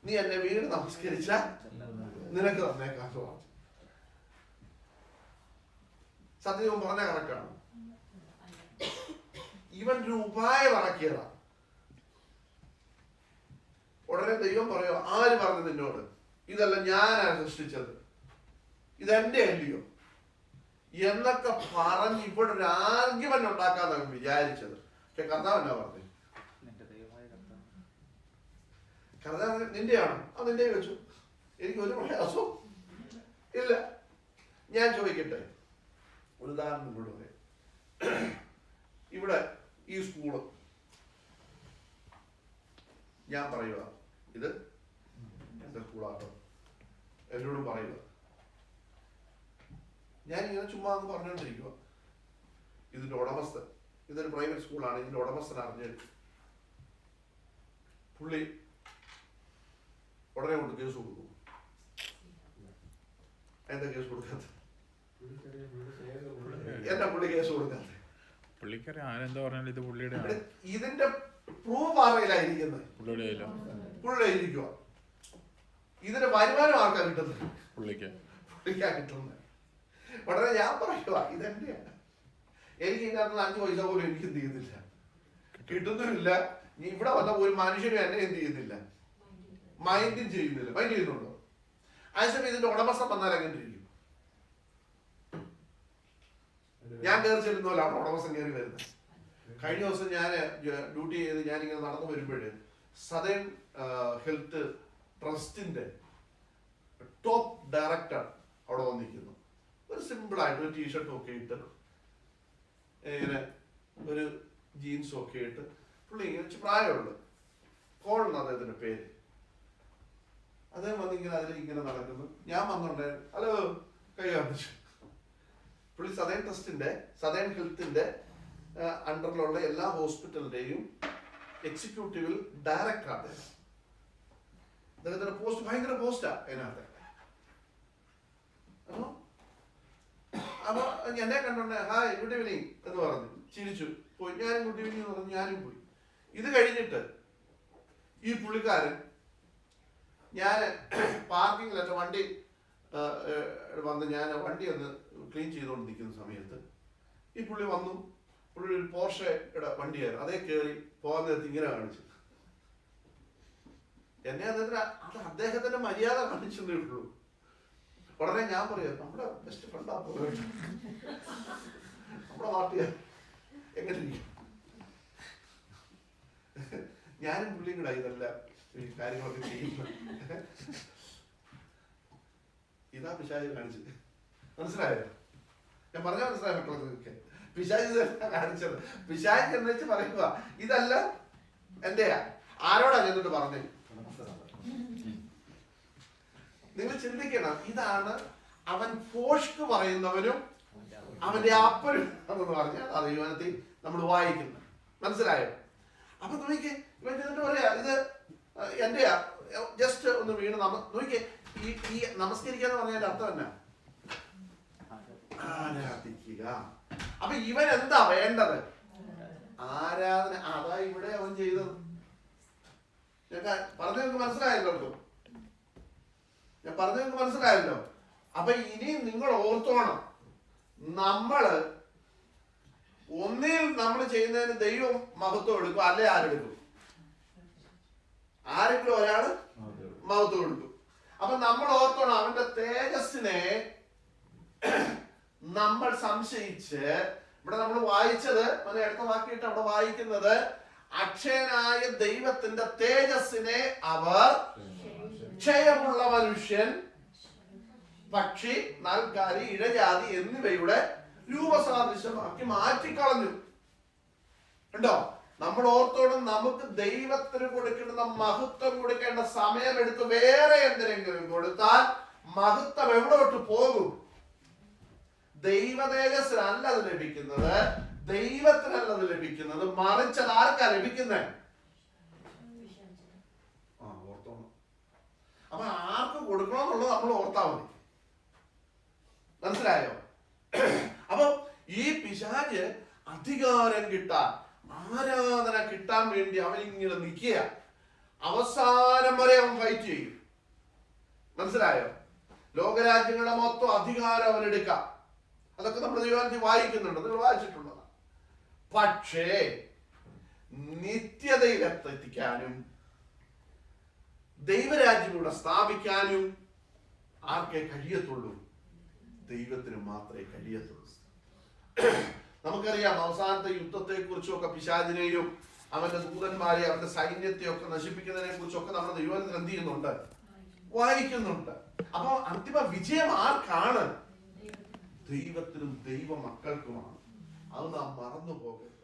[SPEAKER 1] നീ എന്നെ വീട് നമസ്കരിച്ച നിനക്ക് തന്നേക്കാൻ പറഞ്ഞു. സത്യം പറഞ്ഞ കണക്കാണ്. ഇവൻ ഒരു ഉപായം ഇറക്കിയതാ. ഉടനെ ദൈവം പറയുക, ആര് പറഞ്ഞു നിന്നോട്? ഇതല്ല ഞാനാണ് സൃഷ്ടിച്ചത്, ഇതെന്റെ അല്ലയോ എന്നൊക്കെ പറഞ്ഞ് ഇവിടെ ഒരു ആർഗ്യുമെന്റ് ഉണ്ടാക്കാന്നാണ് വിചാരിച്ചത്. പക്ഷെ കർത്താവ് എന്നാ പറഞ്ഞു? കർത്താവ് നിന്റെയാണോ? അത് നിന്റെ വെച്ചു, എനിക്ക് ഒരു പ്രയാസവും ഇല്ല. ഞാൻ ചോദിക്കട്ടെ, ഒരു ഉദാഹരണം ഇവിടെ പറയാം. ഇവിടെ ഈ സ്കൂള് ഞാൻ പറയുക, ഇത് എന്റെ സ്കൂളാട്ടോ, എന്നോടും പറയുക. ഞാനിങ്ങനെ ചുമ്മാ എന്ന് പറഞ്ഞുകൊണ്ടിരിക്കുക. ഇതിന്റെ ഉടമസ്ഥൻ, ഇതൊരു പ്രൈവറ്റ് സ്കൂളാണ്, ഇതിന്റെ ഉടമസ്ഥൻ അറിഞ്ഞിട്ട് പുള്ളി ഉടനെ കൊണ്ട് കേസ് കൊടുക്കും. എന്താ കേസ് കൊടുക്കാത്ത? എന്താ പുള്ളി കേസ് കൊടുക്കാത്ത?
[SPEAKER 4] പുള്ളിക്കാരെ ആരെന്താ പറഞ്ഞാലും ഇത് പുള്ളിയുടെ
[SPEAKER 1] ഇതിന്റെ പ്രൂഫ് ആറിയിലായിരിക്കുന്നത്, പുള്ളിയുടെ ഇരിക്കുക. ഇതിന്റെ വരുമാനം ആർക്കാ കിട്ടുന്നത്? പുള്ളിക്കാ കിട്ടുന്നത്. ഉടനെ ഞാൻ പറയുക ഇതെന്റെയാണ്, എനിക്ക് ഇതിനകത്ത് 5 പൈസ പോലും എനിക്ക് എന്ത് ചെയ്യുന്നില്ല, കിട്ടുന്നുമില്ല. ഇവിടെ വന്ന ഒരു മനുഷ്യനും എന്നെ എന്ത് ചെയ്യുന്നില്ല, മൈൻഡും ചെയ്യുന്നില്ല. മൈൻഡ് ചെയ്യുന്നുണ്ടോ? അതേസമയം ഇതിന്റെ ഉടമസ്ഥൻ വന്നാൽ എങ്ങനെ ഇരിക്കും? ഞാൻ കയറി ചെല്ലുന്നല്ലോ അവിടെ ഉടമസ്ഥൻ കയറി വരുന്നത്. കഴിഞ്ഞ ദിവസം ഞാൻ ഡ്യൂട്ടി ചെയ്ത് ഞാനിങ്ങനെ നടന്നു വരുമ്പോഴ് സദേൺ ഹെൽത്ത് ട്രസ്റ്റിന്റെ ടോപ്പ് ഡയറക്ടർ അവിടെ വന്നിരിക്കുന്നു. ഒരു സിമ്പിളായിട്ട് ഒരു ടീഷർട്ടും ഒക്കെ ഇട്ട് ഇങ്ങനെ ഒരു ജീൻസും ഒക്കെ ഇട്ട് പുള്ളി ഇങ്ങനെ പ്രായമുള്ളു, കോൾ എന്ന് അദ്ദേഹത്തിന്റെ പേര്. അദ്ദേഹം വന്നിങ്ങനെ അതിലിങ്ങനെ നടക്കുന്നു. ഞാൻ വന്നുണ്ടായിരുന്നു, ഹലോ കൈ കാണിച്ചു. പുള്ളി സദേൺ ഹെൽത്തിന്റെ അണ്ടറിലുള്ള എല്ലാ ഹോസ്പിറ്റലിന്റെയും എക്സിക്യൂട്ടീവിൽ ഡയറക്ടറാണ്. അദ്ദേഹത്തിന്റെ പോസ്റ്റ് ഭയങ്കര പോസ്റ്റാ അതിനകത്ത്. അപ്പൊ എന്നെ കണ്ടോണ്ട് ഹായ് ഗുഡ് ഈവനിങ് എന്ന് പറഞ്ഞു, ചിരിച്ചു പോയി. ഞാനും ഗുഡ് ഈവനിങ് എന്ന് പറഞ്ഞു, ഞാനും പോയി. ഇത് കഴിഞ്ഞിട്ട് ഈ പുള്ളിക്കാരൻ ഞാൻ പാർക്കിങ്ങിലൊക്കെ വണ്ടി വന്ന് ഞാൻ വണ്ടി ഒന്ന് ക്ലീൻ ചെയ്തുകൊണ്ടിരിക്കുന്ന സമയത്ത് ഈ പുള്ളി വന്നു. പുള്ളി ഒരു പോർഷയുടെ വണ്ടിയായിരുന്നു, അതേ കയറി പോകാൻ നേരത്ത് ഇങ്ങനെ കാണിച്ചു എന്നെ. അദ്ദേഹത്തിന്റെ മര്യാദ കാണിച്ചതേ ഉള്ളൂ. ഉടനെ ഞാൻ പറയാം നമ്മുടെ ബെസ്റ്റ് ഫ്രണ്ടാ, നമ്മുടെ പാർട്ടിയാ, എങ്ങനെ ഇരിക്കും? ഞാനും പുള്ളിയും കൂടെ ഇതെല്ലാം ഈ കാര്യങ്ങളൊക്കെ ചെയ്യുന്നു. ഇതാ പിശാചി കാണിച്ചത്. മനസ്സിലായോ? ഞാൻ പറഞ്ഞ മനസ്സിലായ മക്കളൊക്കെ പിശാചി കാണിച്ചത്. പിശാചി എന്ന് വെച്ച് പറയുക ഇതല്ല എന്റെയാ. ആരോടാ ചെന്നിട്ട് പറഞ്ഞേ? നിങ്ങൾ ചിന്തിക്കണം, ഇതാണ് അവൻ ഫോഷ്ക്ക് പറയുന്നവനും അവന്റെ അപ്പനും എന്ന് പറഞ്ഞാൽ അത് യുവനത്തിൽ നമ്മൾ വായിക്കുന്നത്. മനസ്സിലായോ? അപ്പൊ നോക്കിക്കേ, ഇവൻ ചെന്നിട്ട് പറയാ ഇത് എന്റെയാ, ജസ്റ്റ് ഒന്ന് വീണ് നോക്കിക്കേ. ഈ നമസ്കരിക്കാന്ന് പറഞ്ഞതിന്റെ അർത്ഥം എന്നാ? ആരാധിക്കുക. അപ്പൊ ഇവൻ എന്താ വേണ്ടത്? ആരാധന. അതാ ഇവിടെ അവൻ ചെയ്തത്. പറഞ്ഞു നിങ്ങൾക്ക് മനസ്സിലായല്ലോ? ഞാൻ പറഞ്ഞു നിങ്ങൾക്ക് മനസ്സിലായല്ലോ? അപ്പൊ ഇനി നിങ്ങൾ ഓർത്തോണം, നമ്മള് ഒന്നിൽ നമ്മൾ ചെയ്യുന്നതിന് ദൈവം മഹത്വം എടുക്കും, അല്ലെ ആരെടുക്കും? ആരെങ്കിലും ഒരാള് മഹത്വം എടുക്കും. അപ്പൊ നമ്മൾ ഓർത്തോണം, അവന്റെ തേജസ്സിനെ നമ്മൾ സംശയിച്ച്, ഇവിടെ നമ്മൾ വായിച്ചത് എടുത്തമാക്കിയിട്ട് അവിടെ വായിക്കുന്നത്, അക്ഷയനായ ദൈവത്തിന്റെ തേജസ്സിനെ അവർ ക്ഷയമുള്ള മനുഷ്യൻ, പക്ഷി, നാൽക്കാലി, ഇഴജാതി എന്നിവയുടെ രൂപസാദൃശ്യമാക്കി മാറ്റിക്കളഞ്ഞു. ഉണ്ടോ? നമ്മൾ ഓർത്തോടും, നമുക്ക് ദൈവത്തിന് കൊടുക്കേണ്ട മഹത്വം കൊടുക്കേണ്ട സമയമെടുത്ത് വേറെ എന്തിനെങ്കിലും കൊടുത്താൽ മഹത്വം എവിടോട്ട് പോകും? ദൈവ തേജസ്സിനല്ല അത് ലഭിക്കുന്നത്, ദൈവത്തിനല്ല അത് ലഭിക്കുന്നത്, മറിച്ച് അത് ആർക്കാ ലഭിക്കുന്നത്? ഓർത്തോണം. അപ്പൊ ആർക്ക് കൊടുക്കണമെന്നുള്ളത് നമ്മൾ ഓർത്താ മതി. മനസ്സിലായോ? അപ്പൊ ഈ പിശാച് അധികാരം കിട്ടാൻ, ആരാധന കിട്ടാൻ വേണ്ടി അവനിങ്ങനെ നിൽക്കുക. അവസാനം വരെ അവൻ ഫൈറ്റ് ചെയ്യും. മനസ്സിലായോ? ലോകരാജ്യങ്ങളുടെ മൊത്തം അധികാരം അവനെടുക്കാം. അതൊക്കെ നമ്മൾ ദൈവത്തിൽ വായിക്കുന്നുണ്ട്, നിങ്ങൾ വായിച്ചിട്ടുള്ളതാണ്. പക്ഷേ നിത്യതയിലെത്തിക്കാനും ദൈവരാജ്യം ഇവിടെ സ്ഥാപിക്കാനും ആർക്കേ കഴിയത്തുള്ളൂ? ദൈവത്തിന് മാത്രമേ കഴിയത്തുള്ളൂ. നമുക്കറിയാം, അവസാനത്തെ യുദ്ധത്തെ കുറിച്ചൊക്കെ പിശാചിനെയും അവന്റെ ദൂതന്മാരെ അവന്റെ സൈന്യത്തെയും ഒക്കെ നശിപ്പിക്കുന്നതിനെ കുറിച്ചൊക്കെ നമ്മൾ ദൈവത്തിൽ എന്ത് ചെയ്യുന്നുണ്ട്? വായിക്കുന്നുണ്ട്. അപ്പൊ അന്തിമ വിജയം ആർക്കാണ്? ദൈവത്തിനും ദൈവ മക്കൾക്കുമാണ്. അത് നാം മറന്നു പോകരുത്.